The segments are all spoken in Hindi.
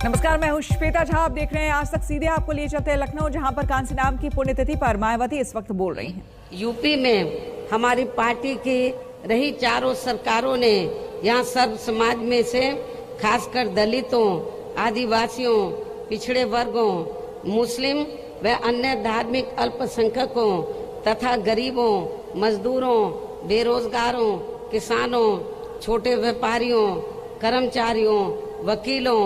नमस्कार, मैं हूं श्वेता झा। आप देख रहे हैं आज तक। सीधे आपको लिए चलते हैं लखनऊ, जहां पर कांसी नाम की पुण्यतिथि पर मायावती इस वक्त बोल रही हैं। यूपी में हमारी पार्टी की रही चारों सरकारों ने यहाँ सर्व समाज में से खासकर दलितों, आदिवासियों, पिछड़े वर्गों, मुस्लिम व अन्य धार्मिक अल्पसंख्यकों तथा गरीबों, मजदूरों, बेरोजगारों, किसानों, छोटे व्यापारियों, कर्मचारियों, वकीलों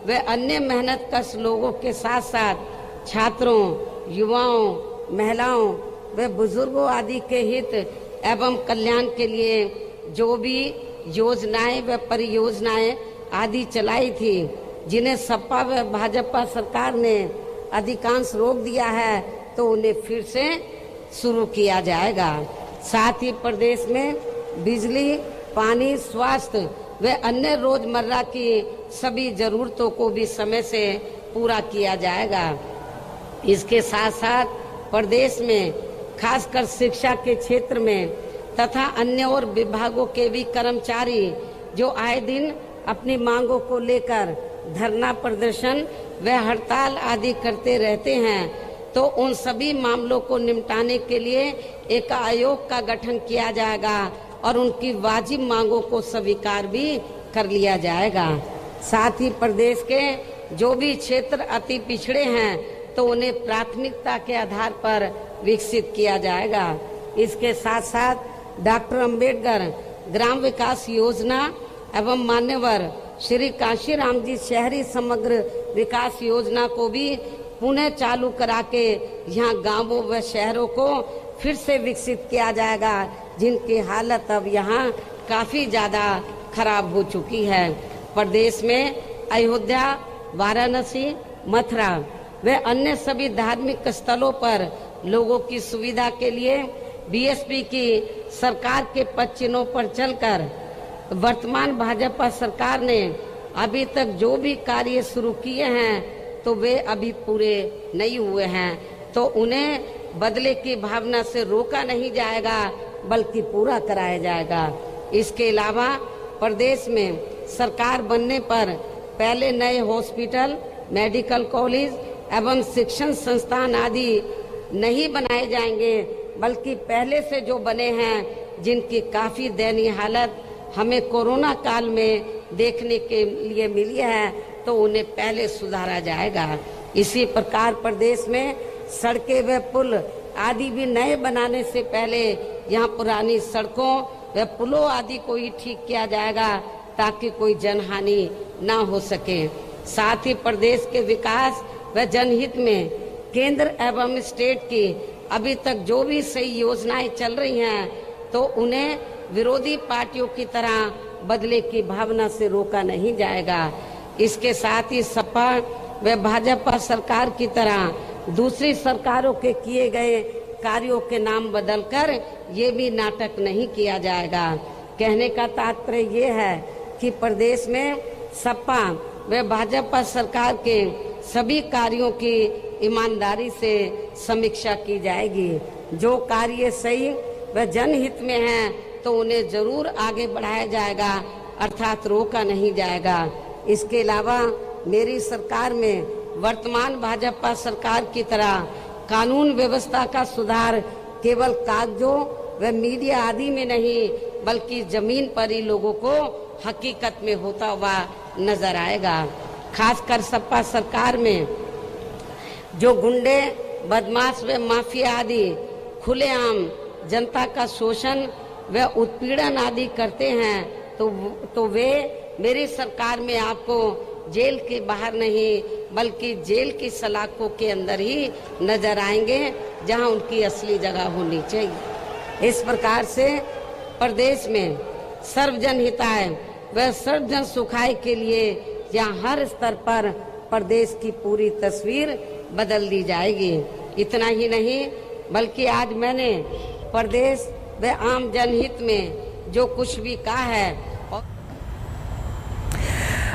व अन्य मेहनतकश लोगों के साथ साथ छात्रों, युवाओं, महिलाओं व बुजुर्गों आदि के हित एवं कल्याण के लिए जो भी योजनाएं व परियोजनाएं आदि चलाई थी, जिन्हें सपा व भाजपा सरकार ने अधिकांश रोक दिया है, तो उन्हें फिर से शुरू किया जाएगा। साथ ही प्रदेश में बिजली, पानी, स्वास्थ्य व अन्य रोजमर्रा की सभी जरूरतों को भी समय से पूरा किया जाएगा। इसके साथ साथ प्रदेश में खासकर शिक्षा के क्षेत्र में तथा अन्य और विभागों के भी कर्मचारी जो आए दिन अपनी मांगों को लेकर धरना प्रदर्शन व हड़ताल आदि करते रहते हैं, तो उन सभी मामलों को निपटाने के लिए एक आयोग का गठन किया जाएगा और उनकी वाजिब मांगों को स्वीकार भी कर लिया जाएगा। साथ ही प्रदेश के जो भी क्षेत्र अति पिछड़े हैं, तो उन्हें प्राथमिकता के आधार पर विकसित किया जाएगा। इसके साथ साथ डॉक्टर अंबेडकर ग्राम विकास योजना एवं मान्यवर श्री कांशीराम जी शहरी समग्र विकास योजना को भी पुनः चालू करा के यहाँ गांवों व शहरों को फिर से विकसित किया जाएगा, जिनकी हालत अब यहाँ काफी ज्यादा खराब हो चुकी है। प्रदेश में अयोध्या, वाराणसी, मथुरा व अन्य सभी धार्मिक स्थलों पर लोगों की सुविधा के लिए बीएसपी की सरकार के पद चिन्हों पर चलकर वर्तमान भाजपा सरकार ने अभी तक जो भी कार्य शुरू किए हैं, तो वे अभी पूरे नहीं हुए हैं, तो उन्हें बदले की भावना से रोका नहीं जाएगा, बल्कि पूरा कराया जाएगा। इसके अलावा प्रदेश में सरकार बनने पर पहले नए हॉस्पिटल, मेडिकल कॉलेज एवं शिक्षण संस्थान आदि नहीं बनाए जाएंगे, बल्कि पहले से जो बने हैं, जिनकी काफी दयनीय हालत हमें कोरोना काल में देखने के लिए मिली है, तो उन्हें पहले सुधारा जाएगा। इसी प्रकार प्रदेश में सड़कें व पुल आदि भी नए बनाने से पहले यहाँ पुरानी सड़कों व पुलों आदि को ही ठीक किया जाएगा, ताकि कोई जनहानि ना हो सके। साथ ही प्रदेश के विकास व जनहित में केंद्र एवं स्टेट की अभी तक जो भी सही योजनाएं चल रही हैं, तो उन्हें विरोधी पार्टियों की तरह बदले की भावना से रोका नहीं जाएगा। इसके साथ ही सपा व भाजपा सरकार की तरह दूसरी सरकारों के किए गए कार्यों के नाम बदलकर ये भी नाटक नहीं किया जाएगा। कहने का तात्पर्य ये है कि प्रदेश में सपा व भाजपा सरकार के सभी कार्यों की ईमानदारी से समीक्षा की जाएगी। जो कार्य सही व जनहित में हैं, तो उन्हें जरूर आगे बढ़ाया जाएगा, अर्थात रोका नहीं जाएगा। इसके अलावा मेरी सरकार में वर्तमान भाजपा सरकार की तरह कानून व्यवस्था का सुधार केवल कागजों व मीडिया आदि में नहीं, बल्कि जमीन पर ही लोगों को हकीकत में होता हुआ नजर आएगा। खासकर सपा सरकार में जो गुंडे, बदमाश व माफिया आदि खुलेआम जनता का शोषण व उत्पीड़न आदि करते हैं, तो वे मेरी सरकार में आपको जेल के बाहर नहीं, बल्कि जेल की सलाखों के अंदर ही नजर आएंगे, जहां उनकी असली जगह होनी चाहिए। इस प्रकार से प्रदेश में सर्वजन हिताय व सर्वजन सुखाय के लिए यहाँ हर स्तर पर प्रदेश की पूरी तस्वीर बदल दी जाएगी। इतना ही नहीं, बल्कि आज मैंने प्रदेश व आम जनहित में जो कुछ भी कहा है।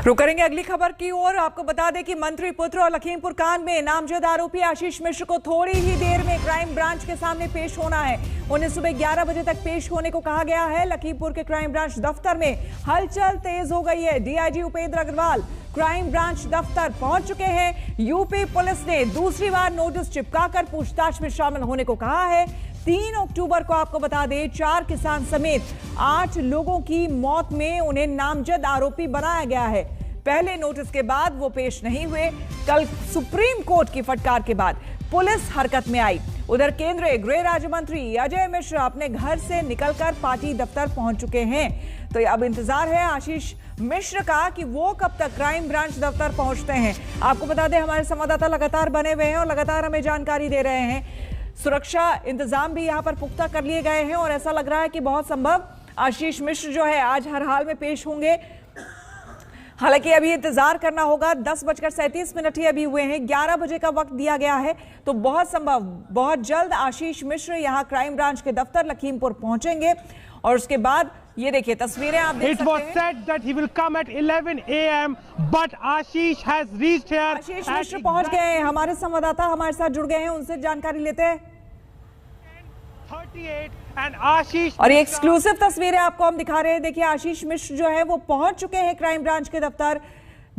रुक करेंगे अगली खबर की ओर। आपको बता दें कि मंत्री पुत्र और लखीमपुर कांड में नामजद आरोपी आशीष मिश्र को थोड़ी ही देर में क्राइम ब्रांच के सामने पेश होना है। उन्हें सुबह 11 बजे तक पेश होने को कहा गया है। लखीमपुर के क्राइम ब्रांच दफ्तर में हलचल तेज हो गई है। DIG Upendra Agarwal crime branch दफ्तर पहुंच चुके हैं। यूपी पुलिस ने दूसरी बार नोटिस चिपकाकर पूछताछ में शामिल होने को कहा है। 3 अक्टूबर को आपको बता दें 4 किसान समेत 8 लोगों की मौत में उन्हें नामजद आरोपी बनाया गया है। पहले नोटिस के बाद वो पेश नहीं हुए। कल सुप्रीम कोर्ट की फटकार के बाद पुलिस हरकत में आई। उधर केंद्रीय गृह राज्य मंत्री अजय मिश्र अपने घर से निकलकर पार्टी दफ्तर पहुंच चुके हैं। तो अब इंतजार है आशीष मिश्र का कि वो कब तक क्राइम ब्रांच दफ्तर पहुंचते हैं। आपको बता दें हमारे संवाददाता लगातार बने हुए हैं और लगातार हमें जानकारी दे रहे हैं। सुरक्षा इंतजाम भी यहां पर पुख्ता कर लिए गए हैं और ऐसा लग रहा है कि बहुत संभव आशीष मिश्र जो है आज हर हाल में पेश होंगे। हालांकि अभी इंतजार करना होगा। 10:37 ही अभी हुए हैं। 11 बजे का वक्त दिया गया है, तो बहुत संभव बहुत जल्द आशीष मिश्र यहां क्राइम ब्रांच के दफ्तर लखीमपुर पहुंचेंगे। और उसके बाद ये देखिए तस्वीरें आप देख सकते हैं। It was said that he will come at 11 AM, but Ashish has reached here. Ashish Mishra पहुंच गए हैं। हमारे संवाददाता हमारे साथ जुड़ गए हैं, उनसे जानकारी लेते हैं। 38 and Ashish और ये एक्सक्लूसिव तस्वीरें आपको हम दिखा रहे हैं। देखिए आशीष मिश्र जो है वो पहुंच चुके हैं क्राइम ब्रांच के दफ्तर।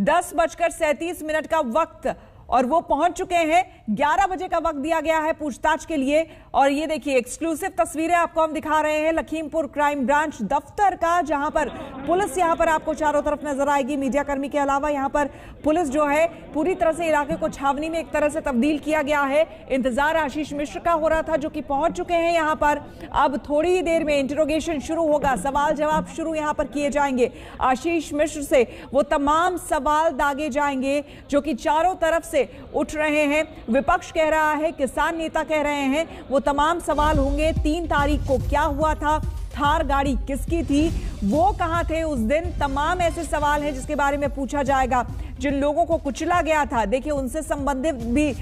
10:37 का वक्त और वो पहुंच चुके हैं। 11 बजे का वक्त दिया गया है पूछताछ के लिए। और ये देखिए एक्सक्लूसिव तस्वीरें आपको हम दिखा रहे हैं लखीमपुर क्राइम ब्रांच दफ्तर का, जहां पर पुलिस यहां पर आपको चारों तरफ नजर आएगी। मीडिया कर्मी के अलावा यहां पर पुलिस जो है पूरी तरह से इलाके को छावनी में एक तरह से तब्दील किया गया है। इंतजार आशीष मिश्र का हो रहा था जो कि पहुंच चुके हैं यहां पर। अब थोड़ी ही देर में इंटरोगेशन शुरू होगा, सवाल जवाब शुरू यहां पर किए जाएंगे। आशीष मिश्र से वो तमाम सवाल दागे जाएंगे जो कि चारों तरफ से उठ रहे हैं। विपक्ष कह रहा है, किसान नेता कह रहे हैं, वो तमाम सवाल होंगे। 3 तारीख को क्या हुआ था, थार गाड़ी किसकी थी, वो कहां थे उस दिन, तमाम ऐसे सवाल हैं जिसके बारे में पूछा जाएगा। जिन लोगों को कुचला गया था देखिए उनसे संबंधित भी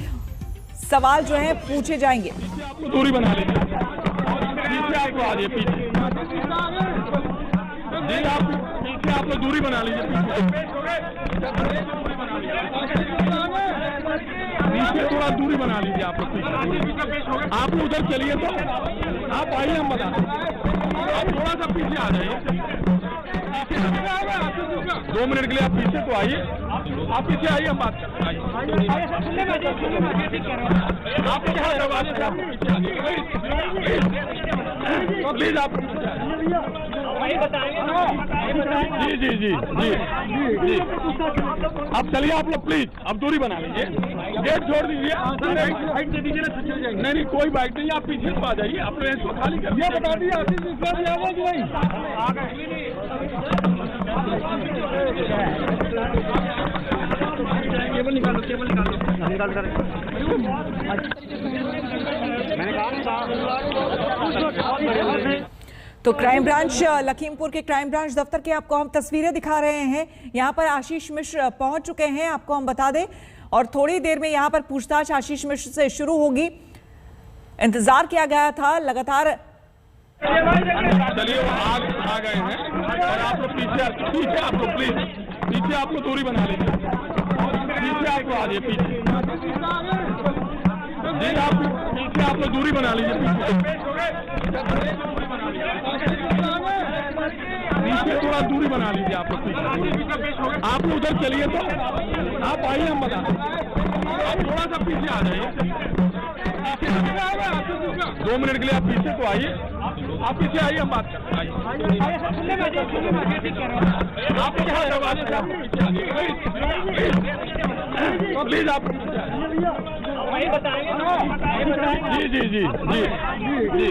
सवाल जो है पूछे जाएंगे। दूरी बना लीजिए, पीछे आपको आ जाइए, पीछे आप लोग दूरी बना लीजिए, पीछे थोड़ा दूरी बना लीजिए आप लोग। आप लोग उधर चलिए तो आप आइए, हम बता आप थोड़ा सा पीछे आ जाइए। 2 मिनट के लिए आप पीछे तो आइए, आप पीछे आइए, हम बात करते हैं। आप प्लीज आप जी जी जी जी जी अब चलिए आप लोग, प्लीज अब दूरी बना लीजिए, गेट छोड़ दीजिए। नहीं कोई बाइक नहीं, आप पीछे तो आ जाइए, आप लोग इसको खाली कर दिया, बता दिया केबल निकालो, केबल निकाल कर मैंने कहा। तो क्राइम ब्रांच लखीमपुर के क्राइम ब्रांच दफ्तर की आपको हम तस्वीरें दिखा रहे हैं। यहां पर आशीष मिश्र पहुंच चुके हैं, आपको हम बता दें, और थोड़ी देर में यहां पर पूछताछ आशीष मिश्र से शुरू होगी। इंतजार किया गया था लगातार। चलिए वो आ गए हैं और आप लोग पीछे आप लोग प्लीज पीछे आप लोग दूरी बना लीजिए, पीछे आप लोग आ जाइए, पीछे आप लोग दूरी बना लीजिए, पीछे थोड़ा दूरी बना लीजिए आप लोग। आप लोग उधर चलिए तो आप आइए, हम बता आप थोड़ा सा पीछे आ जाइए। 2 मिनट के लिए आप पीछे तो आइए, आप पीछे आइए, हम बात करते हैं। आप प्लीज आप जी जी जी जी जी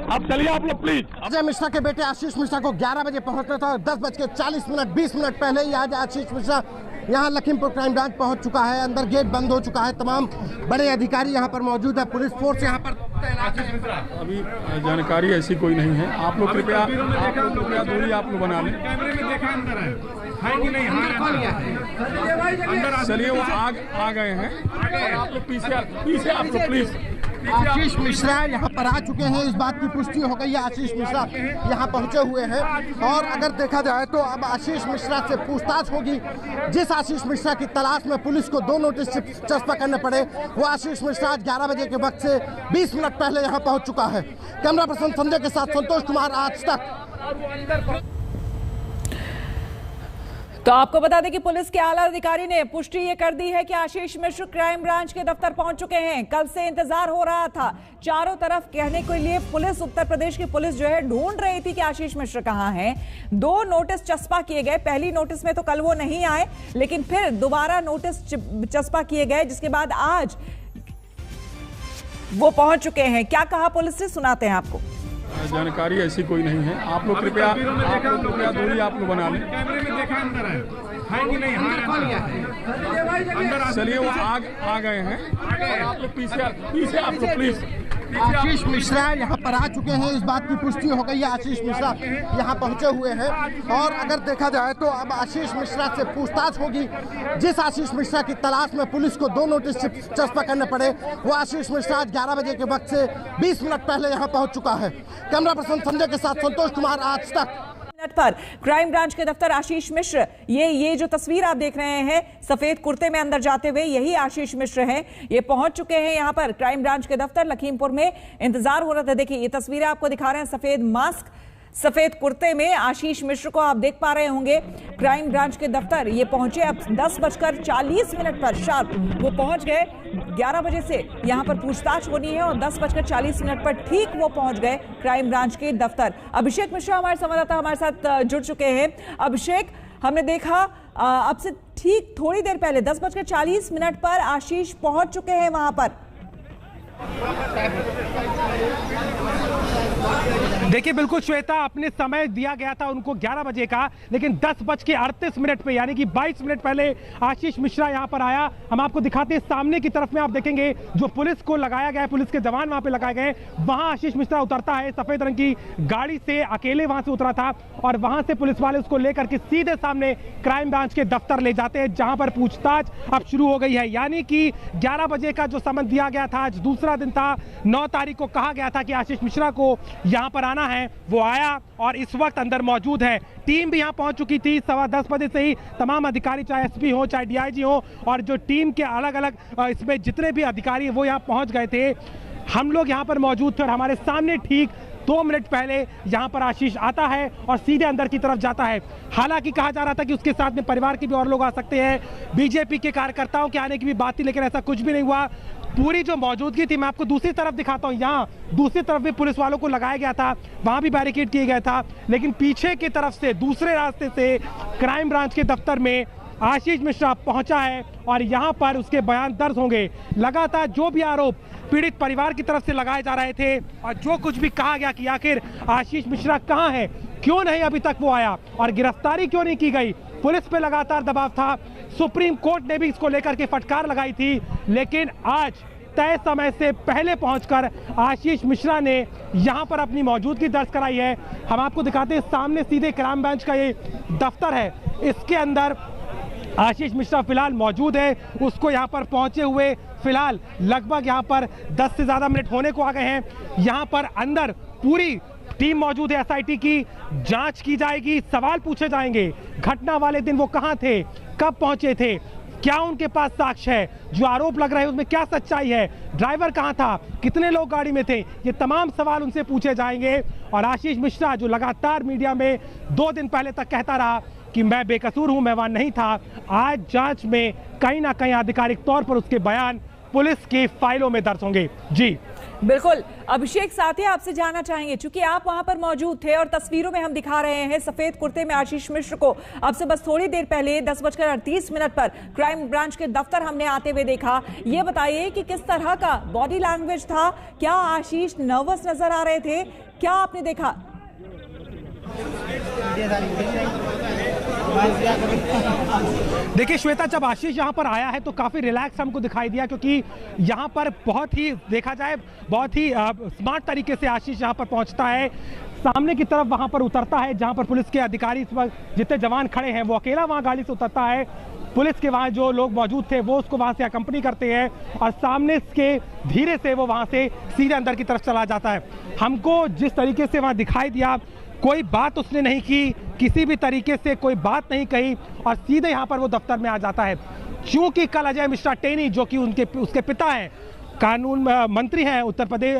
अब चलिए आप लोग, प्लीज। अजय मिश्रा के बेटे आशीष मिश्रा को 11 बजे पहुंचना था। 10:40 पहले ही आज आशीष मिश्रा यहाँ लखीमपुर क्राइम ब्रांच पहुंच चुका है। अंदर गेट बंद हो चुका है, तमाम बड़े अधिकारी यहाँ पर मौजूद है, पुलिस फोर्स यहाँ पर तैनात है। अभी जानकारी ऐसी कोई नहीं है, आप लोग कृपया दूरी आप लोग बना लें। चलिए वो आ गए हैं और आप लोग पीछे आप लोग प्लीज आशीष मिश्रा यहाँ पर आ चुके हैं, इस बात की पुष्टि हो गई है। आशीष मिश्रा यहाँ पहुंचे हुए हैं और अगर देखा जाए तो अब आशीष मिश्रा से पूछताछ होगी। जिस आशीष मिश्रा की तलाश में पुलिस को 2 नोटिस चस्पा करने पड़े, वो आशीष मिश्रा आज 11 बजे के वक्त से 20 मिनट पहले यहाँ पहुंच चुका है। कैमरा पर्सन संजय के साथ संतोष कुमार, आज तक। तो आपको बता दें कि पुलिस के आला अधिकारी ने पुष्टि ये कर दी है कि आशीष मिश्र क्राइम ब्रांच के दफ्तर पहुंच चुके हैं। कल से इंतजार हो रहा था, चारों तरफ कहने के लिए पुलिस, उत्तर प्रदेश की पुलिस जो है ढूंढ रही थी कि आशीष मिश्र कहां हैं। 2 नोटिस चस्पा किए गए, पहली नोटिस में तो कल वो नहीं आए, लेकिन फिर दोबारा नोटिस चस्पा किए गए, जिसके बाद आज वो पहुंच चुके हैं। क्या कहा पुलिस से, सुनाते हैं आपको। जानकारी ऐसी कोई नहीं है। आप लोग कृपया दूरी आप लोग बना लें। चलिए वो आ गए हैं, आप लोग पीछे आप लोग प्लीज। आशीष मिश्रा यहाँ पर आ चुके हैं, इस बात की पुष्टि हो गई है। आशीष मिश्रा यहाँ पहुंचे हुए हैं और अगर देखा जाए तो अब आशीष मिश्रा से पूछताछ होगी। जिस आशीष मिश्रा की तलाश में पुलिस को 2 नोटिस चस्पा करने पड़े, वो आशीष मिश्रा आज 11 बजे के वक्त से 20 मिनट पहले यहाँ पहुंच चुका है। कैमरा पर्सन संजय के साथ संतोष कुमार, आज तक। पर क्राइम ब्रांच के दफ्तर आशीष मिश्र, ये जो तस्वीर आप देख रहे हैं सफेद कुर्ते में अंदर जाते हुए, यही आशीष मिश्र हैं। ये पहुंच चुके हैं यहां पर क्राइम ब्रांच के दफ्तर लखीमपुर में। इंतजार हो रहा था। देखिए ये तस्वीरें आपको दिखा रहे हैं, सफेद मास्क, सफेद कुर्ते में आशीष मिश्र को आप देख पा रहे होंगे। क्राइम ब्रांच के दफ्तर ये पहुंचे अब 10:40 पर शार्प वो पहुंच गए। 11 बजे से यहां पर पूछताछ होनी है और 10:40 पर ठीक वो पहुंच गए क्राइम ब्रांच के दफ्तर। अभिषेक मिश्रा हमारे संवाददाता हमारे साथ जुड़ चुके हैं। अभिषेक, हमने देखा अब से ठीक थोड़ी देर पहले 10:40 पर आशीष पहुंच चुके हैं वहां पर। देखिए बिल्कुल श्वेता, अपने समय दिया गया था उनको 11 बजे का, लेकिन 10:38 पे यानी कि 22 मिनट पहले आशीष मिश्रा यहां पर आया। हम आपको दिखाते हैं, सामने की तरफ में आप देखेंगे जो पुलिस को लगाया गया है, पुलिस के जवान वहां पे लगाए गए, वहां आशीष मिश्रा उतरता है। सफेद रंग की गाड़ी से अकेले वहां से उतरा था और वहां से पुलिस वाले उसको लेकर के सीधे सामने क्राइम ब्रांच के दफ्तर ले जाते हैं, जहां पर पूछताछ अब शुरू हो गई है। यानी कि 11 बजे का जो समय दिया गया था, आज दूसरा दिन था, 9 तारीख को कहा गया था कि आशीष मिश्रा को यहां पर आना है, वो आया और इस वक्त अंदर मौजूद है। टीम भी यहां पहुंच चुकी थी 10:15 बजे से ही। तमाम अधिकारी, चाहे एसपी हो चाहे डीआईजी हो, और जो टीम के अलग अलग इसमें जितने भी अधिकारी वो यहां पहुंच गए थे। हम लोग यहां पर मौजूद थे और हमारे सामने ठीक 2 मिनट पहले यहां पर आशीष आता है और सीधे अंदर की तरफ जाता है। हालांकि कहा जा रहा था कि उसके साथ में परिवार के भी और लोग आ सकते हैं, बीजेपी के कार्यकर्ताओं के आने की भी बात थी, लेकिन ऐसा कुछ भी नहीं हुआ। पूरी जो मौजूदगी थी, मैं आपको दूसरी तरफ दिखाता हूं, यहाँ दूसरी तरफ भी पुलिस वालों को लगाया गया था, वहां भी बैरिकेड किया गया था, लेकिन पीछे की तरफ से दूसरे रास्ते से क्राइम ब्रांच के दफ्तर में आशीष मिश्रा पहुंचा है और यहां पर उसके बयान दर्ज होंगे। लगातार जो भी आरोप पीड़ित परिवार की तरफ से लगाए जा रहे थे और जो कुछ भी कहा गया कि आखिर आशीष मिश्रा कहां है, क्यों नहीं अभी तक वो आया और गिरफ्तारी क्यों नहीं की गई, पुलिस पे लगातार दबाव था। सुप्रीम कोर्ट ने भी इसको लेकर के फटकार लगाई थी, लेकिन आज तय समय से पहले पहुंचकर आशीष मिश्रा ने यहां पर अपनी मौजूदगी दर्ज कराई है। हम आपको दिखाते हैं, सामने सीधे क्राइम ब्रांच का ये दफ्तर है, इसके अंदर आशीष मिश्रा फिलहाल मौजूद है। उसको यहां पर पहुंचे हुए फिलहाल लगभग यहां पर 10 से ज्यादा मिनट होने को आ गए हैं। यहां पर अंदर पूरी टीम मौजूद है, एसआईटी की जांच की जाएगी, सवाल पूछे जाएंगे। घटना वाले दिन वो कहां थे, कब पहुंचे थे, क्या उनके पास साक्ष्य है, जो आरोप लग रहा है उसमें क्या सच्चाई है, ड्राइवर कहां था, कितने लोग गाड़ी में थे, ये तमाम सवाल उनसे पूछे जाएंगे। और आशीष मिश्रा जो लगातार मीडिया में 2 दिन पहले तक कहता रहा कि मैं बेकसूर हूं, मैं वहां नहीं था, आज जांच में कहीं ना कहीं आधिकारिक तौर पर उसके बयान पुलिस की फाइलों में दर्ज होंगे। जी बिल्कुल। अभिषेक, साथ ही आपसे जानना चाहेंगे, चूंकि आप वहां पर मौजूद थे और तस्वीरों में हम दिखा रहे हैं सफेद कुर्ते में आशीष मिश्र को, अब से बस थोड़ी देर पहले 10:38 पर क्राइम ब्रांच के दफ्तर हमने आते हुए देखा। ये बताइए कि किस तरह का बॉडी लैंग्वेज था, क्या आशीष नर्वस नजर आ रहे थे, क्या आपने देखा? देखिए श्वेता, जब आशीष यहाँ पर आया है तो काफी रिलैक्स हमको दिखाई दिया, क्योंकि यहाँ पर बहुत ही देखा जाए बहुत ही स्मार्ट तरीके से आशीष यहाँ पर पहुँचता है। सामने की तरफ वहाँ पर उतरता है जहाँ पर पुलिस के अधिकारी जितने जवान खड़े हैं, वो अकेला वहाँ गाड़ी से उतरता है पुलिस के वहाँ जो लोग मौजूद थे वो उसको वहाँ से अकम्पनी करते हैं और सामने के धीरे से वो वहाँ से सीधे अंदर की तरफ चला जाता है। हमको जिस तरीके से वहाँ दिखाई दिया, कोई बात उसने नहीं की, किसी भी तरीके से कोई बात नहीं कही और सीधे यहाँ पर वो दफ्तर में आ जाता है। क्योंकि कल अजय मिश्रा टेनी, जो कि उसके पिता हैं, कानून मंत्री हैं उत्तर प्रदेश,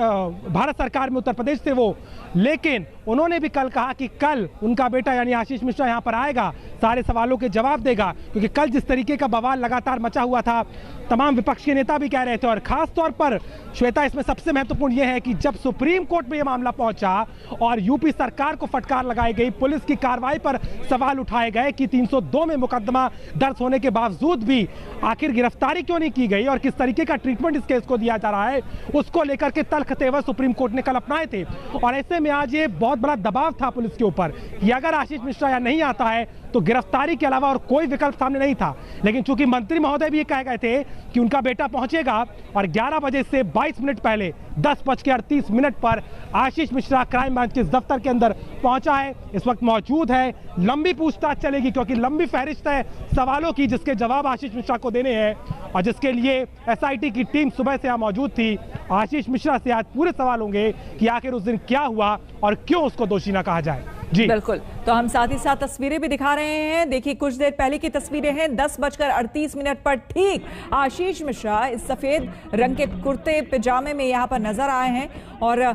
भारत सरकार में उत्तर प्रदेश से वो, लेकिन उन्होंने भी कल कहा कि कल उनका बेटा यानी आशीष मिश्रा यहाँ पर आएगा, सारे सवालों के जवाब देगा। क्योंकि कल जिस तरीके का बवाल लगातार मचा हुआ था, तमाम विपक्ष के नेता भी कह रहे थे। और खास तौर पर श्वेता, इसमें सबसे महत्वपूर्ण यह है कि जब सुप्रीम कोर्ट में यह मामला पहुंचा और यूपी सरकार को फटकार लगाई गई, पुलिस की कार्रवाई पर सवाल उठाए गए कि 302 में मुकदमा दर्ज होने के बावजूद भी आखिर गिरफ्तारी क्यों नहीं की गई और किस तरीके का ट्रीटमेंट इस केस को दिया जा रहा है, उसको लेकर के तल्ख तेवर सुप्रीम कोर्ट ने कल अपनाए थे। और ऐसे में आज ये बहुत बड़ा दबाव था पुलिस के ऊपर कि अगर आशीष मिश्रा यहाँ नहीं आता है तो गिरफ्तारी के अलावा और कोई विकल्प सामने नहीं था। लेकिन चूंकि मंत्री महोदय भी ये कह गए थे कि उनका बेटा पहुंचेगा और 11 बजे से 22 मिनट पहले 10:38 पर आशीष मिश्रा क्राइम ब्रांच के दफ्तर के अंदर पहुंचा है, इस वक्त मौजूद है। लंबी पूछताछ चलेगी क्योंकि लंबी फहरिस्त है सवालों की जिसके जवाब आशीष मिश्रा को देने हैं और जिसके लिए एसआईटी की टीम सुबह से यहाँ मौजूद थी। आशीष मिश्रा से आज पूरे सवाल होंगे कि आखिर उस दिन क्या हुआ और क्यों उसको दोषी ना कहा जाए। जी बिल्कुल, तो हम साथ ही साथ तस्वीरें भी दिखा रहे हैं। देखिए, कुछ देर पहले की तस्वीरें हैं। 10:38 पर ठीक आशीष मिश्रा इस सफेद रंग के कुर्ते पजामे में यहाँ पर नजर आए हैं और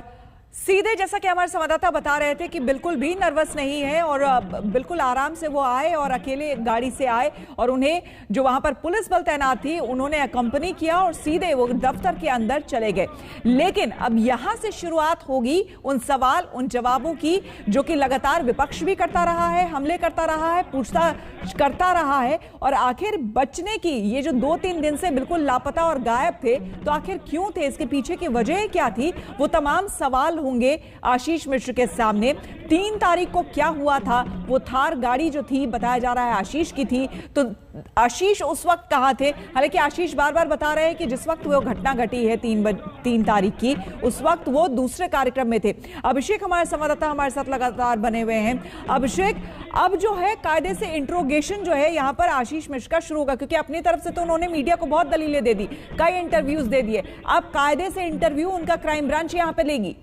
सीधे, जैसा कि हमारे संवाददाता बता रहे थे, कि बिल्कुल भी नर्वस नहीं है और बिल्कुल आराम से वो आए और अकेले गाड़ी से आए और उन्हें जो वहां पर पुलिस बल तैनात थी उन्होंने अकम्पनी किया और सीधे वो दफ्तर के अंदर चले गए। लेकिन अब यहां से शुरुआत होगी उन सवाल, उन जवाबों की जो कि लगातार विपक्ष भी करता रहा है, हमले करता रहा है, पूछताछ करता रहा है और आखिर बचने की ये जो 2-3 दिन से बिल्कुल लापता और गायब थे, तो आखिर क्यों थे, इसके पीछे की वजह क्या थी, वो तमाम सवाल होंगे आशीष मिश्र के सामने। 3 तारीख को क्या हुआ था, वो थार गाड़ी जो थी बताया जा रहा है आशीष की थी, तो आशीष उस वक्त कहां थे। हालांकि आशीष बार बार बता रहे हैं कि जिस वक्त वो घटना घटी है 3 तारीख की, उस वक्त वो दूसरे कार्यक्रम में थे। अभिषेक हमारे संवाददाता हमारे साथ लगातार बने हुए हैं। अभिषेक, अब जो है कायदे से इंट्रोगेशन जो है यहाँ पर आशीष मिश्र का शुरू होगा, क्योंकि अपनी तरफ से तो उन्होंने मीडिया को बहुत दलीलें दे दी, कई इंटरव्यूज दे दिए। अब कायदे से इंटरव्यू उनका क्राइम ब्रांच यहाँ पे लेगी।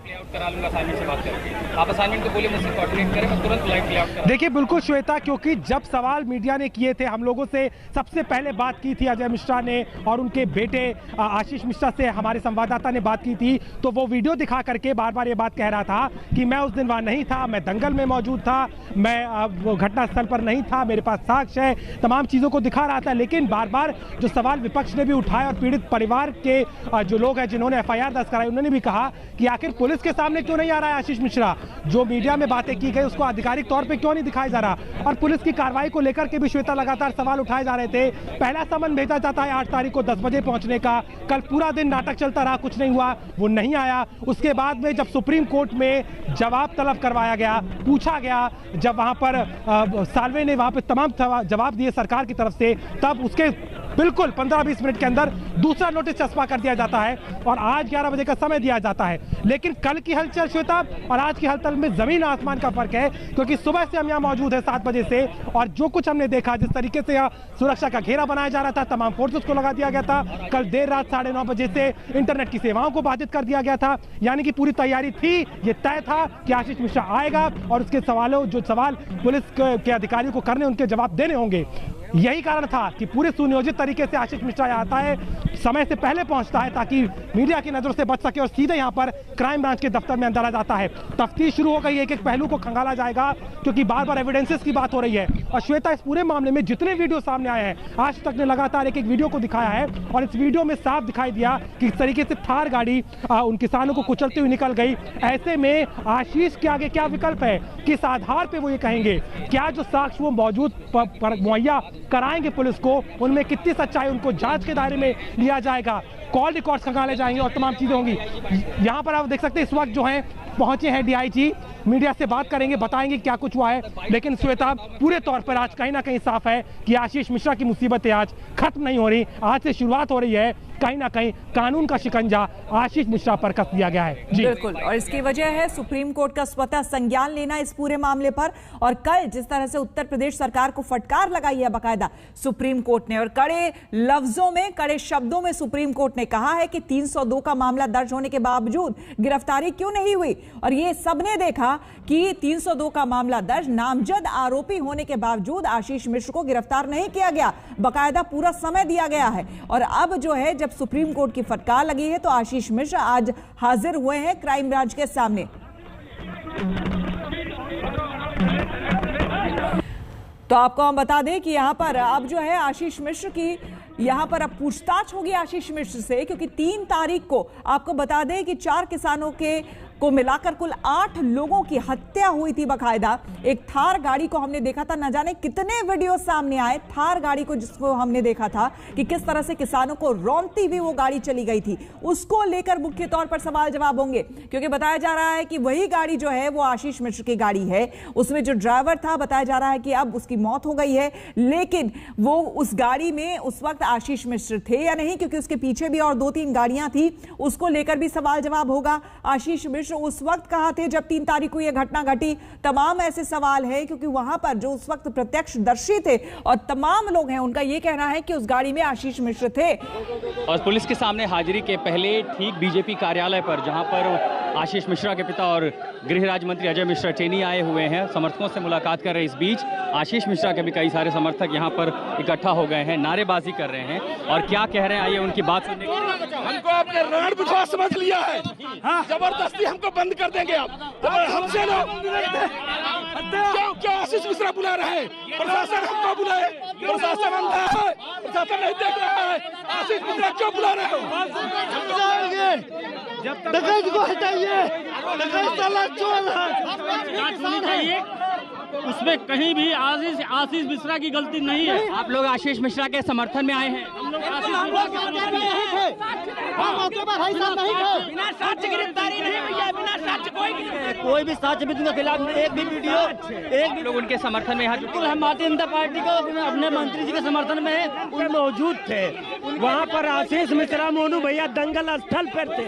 आप असाइनमेंट को बोलिए मुझसे कोऑर्डिनेट करें, मैं तुरंत लाइव प्ले आउट करूं। देखिए बिल्कुल श्वेता, क्योंकि जब सवाल मीडिया ने किए थे, हम लोगों से सबसे पहले बात की थी अजय मिश्रा ने और उनके बेटे आशीष मिश्रा से हमारे संवाददाता ने बात की थी, तो वो वीडियो दिखा करके बार बार ये बात कह रहा था कि मैं उस दिन वहाँ नहीं था, मैं दंगल में मौजूद था, मैं वो घटनास्थल पर नहीं था, मेरे पास साक्ष्य है, तमाम चीज़ों को दिखा रहा था। लेकिन बार बार जो सवाल विपक्ष ने भी उठाया और पीड़ित परिवार के जो लोग हैं जिन्होंने FIR दर्ज कराई, उन्होंने भी कहा कि आखिर पुलिस के सामने क्यों नहीं आ रहा है आशीष मिश्रा, जो मीडिया में बातें की गई उसको आधिकारिक तौर पे क्यों नहीं दिखाया जा रहा। और पुलिस की कार्रवाई को लेकर के भी श्वेता लगातार सवाल उठाए जा रहे थे। पहला समन भेजा जाता है 8 तारीख को 10 बजे पहुंचने का, कल पूरा दिन नाटक चलता रहा, कुछ नहीं हुआ, वो नहीं आया। उसके बाद में जब सुप्रीम कोर्ट में जवाब तलब करवाया गया, पूछा गया, जब वहां पर साल्वे ने वहां पर तमाम जवाब दिए सरकार की तरफ से, तब उसके बिल्कुल 15-20 मिनट के अंदर दूसरा नोटिस चस्पा कर दिया जाता है और आज 11 बजे का समय दिया जाता है। लेकिन कल की हलचल श्वेता और आज की हलचल में जमीन आसमान का फर्क है, क्योंकि सुबह से हम यहाँ मौजूद है 7 बजे से, और जो कुछ हमने देखा, जिस तरीके से यहाँ सुरक्षा का घेरा बनाया जा रहा था, तमाम फोर्सेस को लगा दिया गया था। कल देर रात 9:30 बजे से इंटरनेट की सेवाओं को बाधित कर दिया गया था, यानी कि पूरी तैयारी थी, ये तय था कि आशीष मिश्रा आएगा और उसके सवाल पुलिस के अधिकारियों को करने, उनके जवाब देने होंगे। यही कारण था कि पूरे सुनियोजित तरीके से आशीष मिश्रा आता है, समय से पहले पहुंचता है ताकि मीडिया की नजरों से बच सके और सीधे यहां पर क्राइम ब्रांच के दफ्तर में अंदर आ जाता है। तफ्तीश शुरू हो गई है, एक पहलू को खंगाला जाएगा क्योंकि बार बार एविडेंसेस की बात हो रही है। और श्वेता, इस पूरे मामले में जितने वीडियो सामने आए हैं, आज तक ने लगातार एक वीडियो को दिखाया है और इस वीडियो में साफ दिखाई दिया कि इस तरीके से थार गाड़ी उन किसानों को कुचलती हुई निकल गई। ऐसे में आशीष के आगे क्या विकल्प है, किस आधार पर वो ये कहेंगे, क्या जो साक्ष्य वो मौजूद मुहैया कराएंगे पुलिस को, उनमें कितनी सच्चाई, उनको जांच के दायरे में लिया जाएगा। कॉल रिकॉर्ड्स खंगाले जाएंगे और तमाम चीज़ें होंगी। यहाँ पर आप देख सकते हैं इस वक्त जो है पहुंचे हैं डीआईजी, मीडिया से बात करेंगे, बताएंगे क्या कुछ हुआ है। लेकिन श्वेता, पूरे तौर पर आज कहीं ना कहीं साफ है कि आशीष मिश्रा की मुसीबतें आज खत्म नहीं हो रही, आज से शुरुआत हो रही है। कहीं ना कहीं कानून का शिकंजा आशीष मिश्रा पर कस दिया गया है। जी बिल्कुल, और इसकी वजह है सुप्रीम कोर्ट का स्वतः संज्ञान लेना इस पूरे मामले पर। और कल जिस तरह से उत्तर प्रदेश सरकार को फटकार लगाई है बाकायदा सुप्रीम कोर्ट ने, और कड़े लफ्जों में, कड़े शब्दों में सुप्रीम कोर्ट ने कहा है कि 302 का मामला दर्ज होने के बावजूद गिरफ्तारी क्यों नहीं हुई। और ये सबने देखा कि 302 का मामला दर्ज, नामजद आरोपी होने के बावजूद आशीष मिश्र को गिरफ्तार नहीं किया गया, बाकायदा पूरा समय दिया गया है। और अब जो है जब सुप्रीम कोर्ट की फटकार लगी है तो आशीष मिश्र आज हाजिर हुए हैं क्राइम ब्रांच के सामने। तो आपको हम बता दें कि यहां पर अब जो है आशीष मिश्र की यहां पर अब पूछताछ होगी आशीष मिश्र से, क्योंकि 3 तारीख को आपको बता दें कि 4 किसानों को मिलाकर कुल 8 लोगों की हत्या हुई थी बाकायदा। एक थार गाड़ी को हमने देखा था, न जाने कितने वीडियो सामने आए थार गाड़ी को, जिसको हमने देखा था कि किस तरह से किसानों को रौंदती हुई वो गाड़ी चली गई थी। उसको लेकर मुख्य तौर पर सवाल जवाब होंगे, क्योंकि बताया जा रहा है कि वही गाड़ी जो है वो आशीष मिश्र की गाड़ी है। उसमें जो ड्राइवर था, बताया जा रहा है कि अब उसकी मौत हो गई है, लेकिन वो उस गाड़ी में उस वक्त आशीष मिश्र थे या नहीं, क्योंकि उसके पीछे भी और 2-3 गाड़ियां थी, उसको लेकर भी सवाल जवाब होगा। आशीष मिश्र उस वक्त कहां थे जब 3 तारीख को यह घटना घटी, तमाम ऐसे सवाल है, क्योंकि वहां पर जो उस वक्त प्रत्यक्षदर्शी थे और तमाम लोग हैं, उनका यह कहना है कि उस गाड़ी में आशीष मिश्र थे। और पुलिस के सामने हाजिरी के पहले ठीक बीजेपी कार्यालय पर, जहां पर आशीष मिश्रा के पिता और गृह राज्य मंत्री अजय मिश्रा टेनी आए हुए हैं, समर्थकों से मुलाकात कर रहे। इस बीच आशीष मिश्रा के भी कई सारे समर्थक यहां पर इकट्ठा हो गए हैं, नारेबाजी कर रहे हैं और क्या कह रहे हैं, आइए उनकी बात सुनने के लिए। हमको अपने रण बुझा समझ लिया है, जबरदस्ती हमको बंद कर देंगे आप, हमसे लोग क्यों आशीष मिश्रा बुला रहे हैं? प्रशासन हमको बुलाए, प्रशासन अंधा है, प्रशासन नहीं देख रहा है, आशीष मिश्रा क्यों बुला रहे हो? डकैत को हटाइए, डकैत साला चोर है। उसमें कहीं भी आशीष मिश्रा की गलती नहीं है। आप लोग आशीष मिश्रा के समर्थन में आए हैं? हम लोग आशीष मिश्रा के समर्थन में नहीं थे, हम मौके पर भाई साहब नहीं थे। बिना साक्ष्य गिरफ्तारी नहीं भैया, बिना साक्ष्य कोई भी साक्ष्य भी उनके खिलाफ एक भी वीडियो, एक भी लोग उनके समर्थन में यहाँ बिल्कुल हम भारतीय जनता पार्टी को अपने मंत्री जी के समर्थन में उन मौजूद थे। वहाँ पर आशीष मिश्रा, मोनू भैया दंगल स्थल पर थे।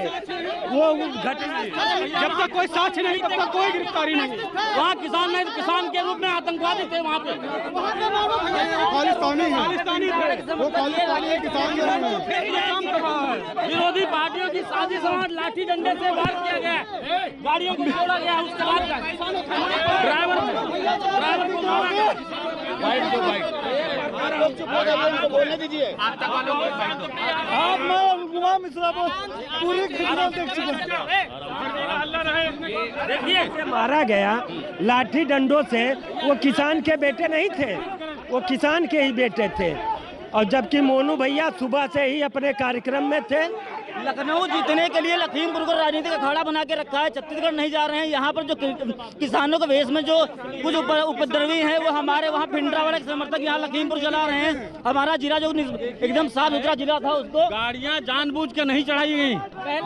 वो घटना जब तक कोई साक्ष्य नहीं तब तक कोई गिरफ्तारी नहीं। वहाँ किसान के रूप में आतंकवादी थे, वहाँ पे विरोधी पार्टियों की साजिश और लाठी डंडे से वार किया गया, गाड़ियों को तोड़ा गया, उसके बाद ड्राइवर को मारा गया। बोलने दीजिए। आप मैं मिश्रा पूरी घटना देख चुके हैं। देखिए मारा गया लाठी डंडों से, वो किसान के बेटे नहीं थे, वो किसान के ही बेटे थे। और जबकि मोनू भैया सुबह से ही अपने कार्यक्रम में थे। लखनऊ जीतने के लिए लखीमपुर को राजनीतिक अखाड़ा बना के रखा है, छत्तीसगढ़ नहीं जा रहे हैं। यहाँ पर जो किसानों के वेश में जो कुछ उपद्रवी हैं, वो हमारे वहाँ भिंडरावाला के समर्थक यहाँ लखीमपुर चला रहे हैं। हमारा जिला जो एकदम साफ सुथरा जिला था, उसको गाड़ियाँ जानबूझ के नहीं चढ़ाई गई,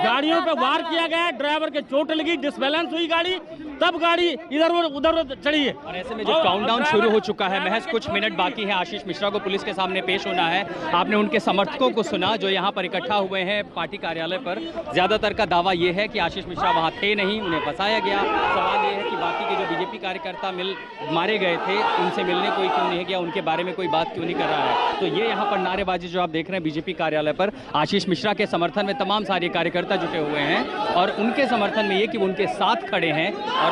गाड़ियों पे वार किया गया, ड्राइवर के चोट लगी, डिसबैलेंस हुई गाड़ी, तब गाड़ी इधर उधर चढ़ी है। और ऐसे में जो काउंटडाउन शुरू हो चुका है, महज कुछ मिनट बाकी है, आशीष मिश्रा को पुलिस के सामने पेश होना है। आपने उनके समर्थकों को सुना जो यहाँ पर इकट्ठा हुए हैं पार्टी कार्यालय पर। ज्यादातर का दावा यह है कि आशीष मिश्रा वहाँ थे नहीं, उन्हें फंसाया गया। सवाल यह है कि बाकी के जो बीजेपी कार्यकर्ता मारे गए थे, उनसे मिलने कोई क्यों नहीं गया, उनके बारे में कोई बात क्यों नहीं कर रहा है। तो ये यहाँ पर नारेबाजी जो आप देख रहे हैं बीजेपी कार्यालय पर, आशीष मिश्रा के समर्थन में तमाम सारे कार्यकर्ता जुटे हुए हैं और उनके समर्थन में ये कि वो उनके साथ खड़े हैं। और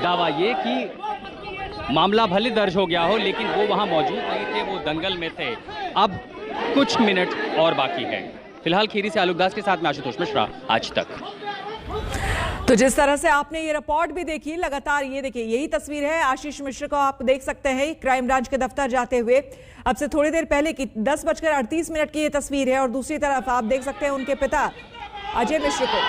दावा ये कि मामला भले दर्ज हो गया हो, लेकिन वो वहाँ मौजूद नहीं थे, वो दंगल में थे। अब कुछ मिनट और बाकी है। फिलहाल खीरी से आलोक दास के साथ में आशुतोष मिश्रा, आज तक। तो जिस तरह से आपने ये रिपोर्ट भी देखी, लगातार ये देखिए यही तस्वीर है आशीष मिश्र को आप देख सकते हैं क्राइम ब्रांच के दफ्तर जाते हुए। अब से थोड़ी देर पहले की 10:38 की ये तस्वीर है और दूसरी तरफ आप देख सकते हैं उनके पिता अजय मिश्र को।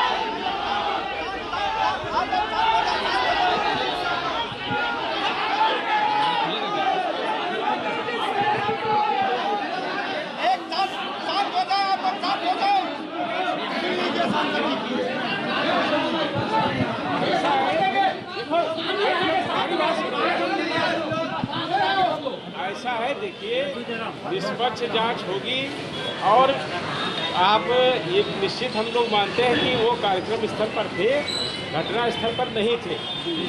ऐसा है, देखिए निष्पक्ष जांच होगी और आप ये निश्चित हम लोग मानते हैं कि वो कार्यक्रम स्थल पर थे, घटना स्थल पर नहीं थे,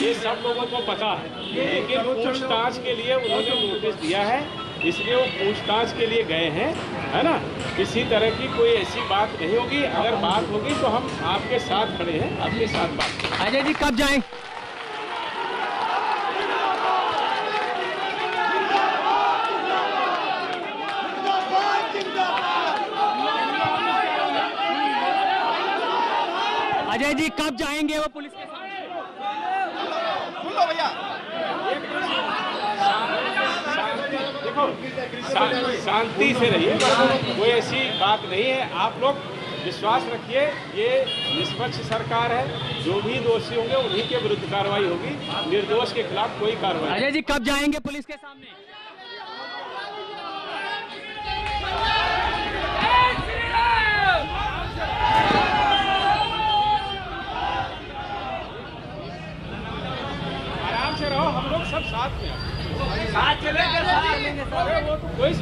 ये सब लोगों को पता है। लेकिन पूछताछ के लिए उन्होंने नोटिस दिया है, इसलिए वो पूछताछ के लिए गए हैं, है ना। किसी तरह की कोई ऐसी बात नहीं होगी। अगर बात होगी तो हम आपके साथ खड़े हैं, आपके साथ बात। अजय जी कब जाएं? अजय जी कब जाएंगे वो पुलिस के सामने? भैया देखो, शांति से रहिए, कोई ऐसी बात नहीं है। आप लोग विश्वास रखिए, ये निष्पक्ष सरकार है, जो भी दोषी होंगे उन्हीं के विरुद्ध कार्रवाई होगी, निर्दोष के खिलाफ कोई कार्रवाई। अजय जी कब जाएंगे पुलिस के सामने? आराम से रहो, हम लोग सब साथ में साथ चलेंगे, वो तो कोई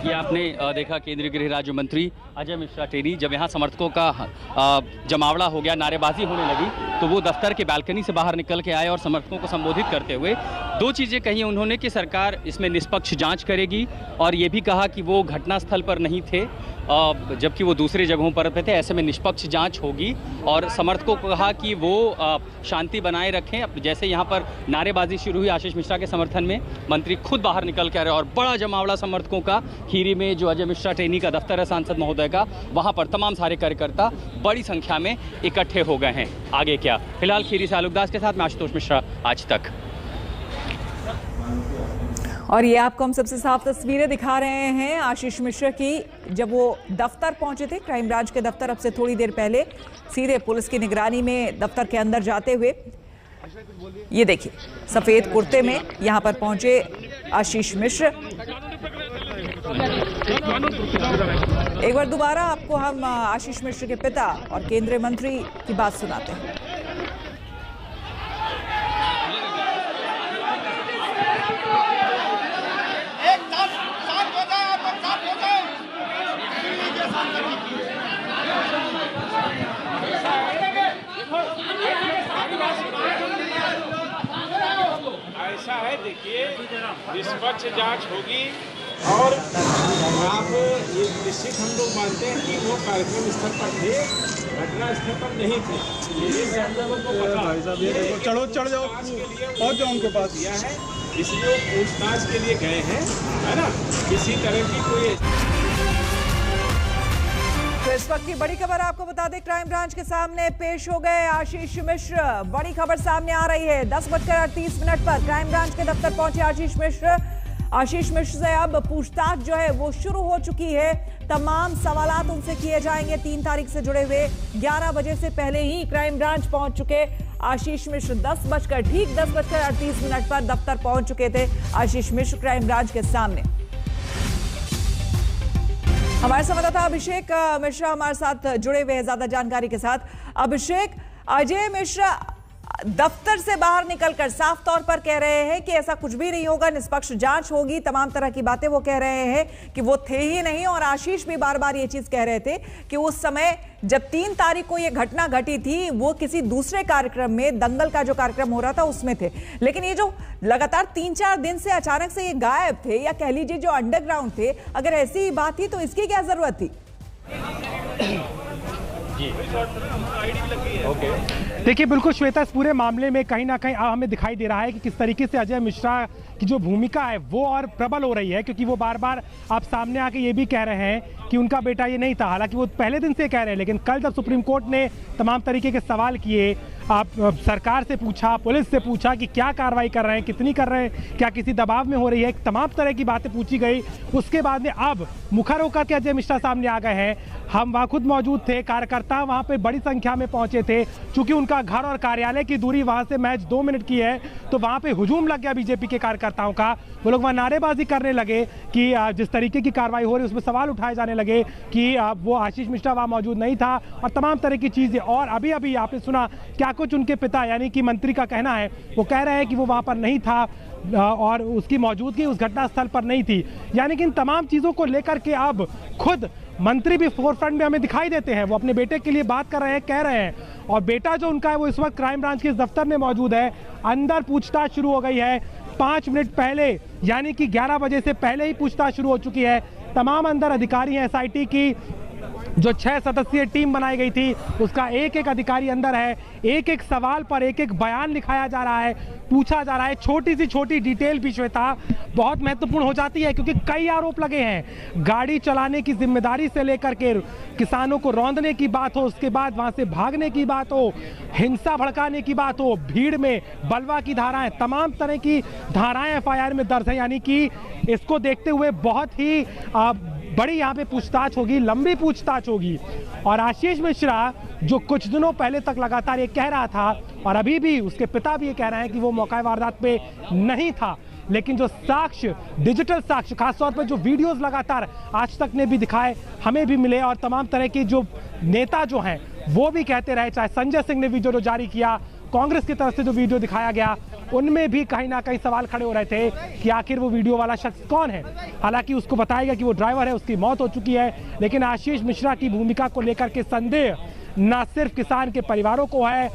ये आपने देखा केंद्रीय गृह राज्य मंत्री अजय मिश्रा टेनी जब यहाँ समर्थकों का जमावड़ा हो गया, नारेबाजी होने लगी, तो वो दफ्तर के बालकनी से बाहर निकल के आए और समर्थकों को संबोधित करते हुए दो चीज़ें कही उन्होंने कि सरकार इसमें निष्पक्ष जांच करेगी और ये भी कहा कि वो घटनास्थल पर नहीं थे जबकि वो दूसरे जगहों पर थे, ऐसे में निष्पक्ष जांच होगी। और समर्थकों को कहा कि वो शांति बनाए रखें। अब जैसे यहाँ पर नारेबाजी शुरू हुई आशीष मिश्रा के समर्थन में, मंत्री खुद बाहर निकल के आ रहे और बड़ा जमावड़ा समर्थकों का खीरी में जो अजय मिश्रा टेनी का दफ्तर है सांसद महोदय का, वहाँ पर तमाम सारे कार्यकर्ता बड़ी संख्या में इकट्ठे हो गए हैं। आगे क्या? फिलहाल खीरी से आलोकदास के साथ मैं आशुतोष मिश्रा, आज तक। और ये आपको हम सबसे साफ तस्वीरें दिखा रहे हैं आशीष मिश्रा की, जब वो दफ्तर पहुंचे थे, क्राइम ब्रांच के दफ्तर, अब से थोड़ी देर पहले सीधे पुलिस की निगरानी में दफ्तर के अंदर जाते हुए। ये देखिए सफेद कुर्ते में यहां पर पहुंचे आशीष मिश्र। एक बार दोबारा आपको हम आशीष मिश्र के पिता और केंद्रीय मंत्री की बात सुनाते हैं। ऐसा है, देखिए निष्पक्ष जांच होगी और आप ये निश्चित हम लोग मानते हैं कि वो कार्यक्रम स्थल पर थे, घटना स्थल पर नहीं थे, ये सब लोगों को पता। चढ़ो, चढ़ जाओ, पहुंच जाओ उनके पास दिया है, इसलिए वो पूछताछ के लिए गए हैं, है ना। किसी तरह की कोई तो इस वक्त की बड़ी खबर आपको बता दें, क्राइम ब्रांच के सामने पेश हो गए आशीष मिश्र। बड़ी खबर सामने आ रही है, 10:38 पर क्राइम ब्रांच के दफ्तर पहुंचे आशीष मिश्र। आशीष मिश्र से अब पूछताछ जो है वो शुरू हो चुकी है। तमाम सवालात उनसे किए जाएंगे 3 तारीख से जुड़े हुए। 11 बजे से पहले ही क्राइम ब्रांच पहुंच चुके आशीष मिश्र। 10:38 पर दफ्तर पहुंच चुके थे आशीष मिश्र क्राइम ब्रांच के सामने। हमारे संवाददाता अभिषेक मिश्रा हमारे साथ जुड़े हुए हैं ज्यादा जानकारी के साथ। अभिषेक, अजय मिश्रा दफ्तर से बाहर निकलकर साफ तौर पर कह रहे हैं कि ऐसा कुछ भी नहीं होगा, निष्पक्ष जांच होगी, तमाम तरह की बातें वो कह रहे हैं कि वो थे ही नहीं। और आशीष भी बार बार ये चीज कह रहे थे कि उस समय जब 3 तारीख को ये घटना घटी थी वो किसी दूसरे कार्यक्रम में, दंगल का जो कार्यक्रम हो रहा था उसमें थे। लेकिन ये जो लगातार 3-4 दिन से अचानक से ये गायब थे, या कह लीजिए जो अंडरग्राउंड थे, अगर ऐसी ही बात थी तो इसकी क्या जरूरत थी? देखिए बिल्कुल श्वेता, इस पूरे मामले में कहीं ना कहीं हमें दिखाई दे रहा है कि किस तरीके से अजय मिश्रा की जो भूमिका है वो और प्रबल हो रही है, क्योंकि वो बार बार आप सामने आके ये भी कह रहे हैं कि उनका बेटा ये नहीं था। हालांकि वो पहले दिन से कह रहे हैं, लेकिन कल जब सुप्रीम कोर्ट ने तमाम तरीके के सवाल किए, आप सरकार से पूछा, पुलिस से पूछा कि क्या कार्रवाई कर रहे हैं, कितनी कर रहे हैं, क्या किसी दबाव में हो रही है, तमाम तरह की बातें पूछी गई। उसके बाद में अब मुखर होकर के अजय मिश्रा सामने आ गए हैं। हम वहाँ खुद मौजूद थे, कार्यकर्ता वहाँ पे बड़ी संख्या में पहुंचे थे। चूंकि उनका घर और कार्यालय की दूरी वहाँ से महज 2 मिनट की है, तो वहाँ पे हुजूम लग गया बीजेपी के कार्यकर्ताओं का। वो लोग वहाँ नारेबाजी करने लगे कि जिस तरीके की कार्रवाई हो रही है उसमें सवाल उठाए जाने लगे कि वो आशीष मिश्रा वहाँ मौजूद नहीं था और तमाम तरह की चीज़ें। और अभी अभी आपने सुना क्या कुछ उनके पिता यानी कि मंत्री का कहना है, वो कह रहे हैं कि वो वहाँ पर नहीं था, और उसकी मौजूदगी उस घटना स्थल पर नहीं थी। यानी कि इन तमाम चीज़ों को लेकर के अब खुद मंत्री भी फोरफ्रंट में हमें दिखाई देते हैं। वो अपने बेटे के लिए बात कर रहे हैं, कह रहे हैं, और बेटा जो उनका है वो इस वक्त क्राइम ब्रांच के दफ्तर में मौजूद है। अंदर पूछताछ शुरू हो गई है 5 मिनट पहले, यानी कि 11 बजे से पहले ही पूछताछ शुरू हो चुकी है। तमाम अंदर अधिकारी हैं। SIT की जो 6 सदस्यीय टीम बनाई गई थी उसका एक एक अधिकारी अंदर है। एक एक सवाल पर एक एक बयान लिखाया जा रहा है, पूछा जा रहा है। छोटी सी छोटी डिटेल भी श्वेता बहुत महत्वपूर्ण हो जाती है, क्योंकि कई आरोप लगे हैं। गाड़ी चलाने की जिम्मेदारी से लेकर के किसानों को रौंदने की बात हो, उसके बाद वहां से भागने की बात हो, हिंसा भड़काने की बात हो, भीड़ में बलवा की धाराएं, तमाम तरह की धाराएं FIR में दर्ज है। यानी कि इसको देखते हुए बहुत ही बड़ी यहाँ पे पूछताछ होगी, लंबी पूछताछ होगी। और आशीष मिश्रा जो कुछ दिनों पहले तक लगातार ये कह रहा था, और अभी भी उसके पिता भी ये कह रहे हैं कि वो मौका वारदात पे नहीं था, लेकिन जो साक्ष्य, डिजिटल साक्ष्य, खासतौर पर जो वीडियोस लगातार आज तक ने भी दिखाए, हमें भी मिले, और तमाम तरह के जो नेता जो हैं वो भी कहते रहे, चाहे संजय सिंह ने वीडियो जो जारी किया, कांग्रेस की तरफ से जो वीडियो दिखाया गया, उनमें भी कहीं ना कहीं सवाल खड़े हो रहे थे कि आखिर वो वीडियो वाला शख्स कौन है। हालांकि उसको बताया गया कि वो ड्राइवर है, उसकी मौत हो चुकी है, लेकिन आशीष मिश्रा की भूमिका को लेकर के संदेह न सिर्फ किसान के परिवारों को है,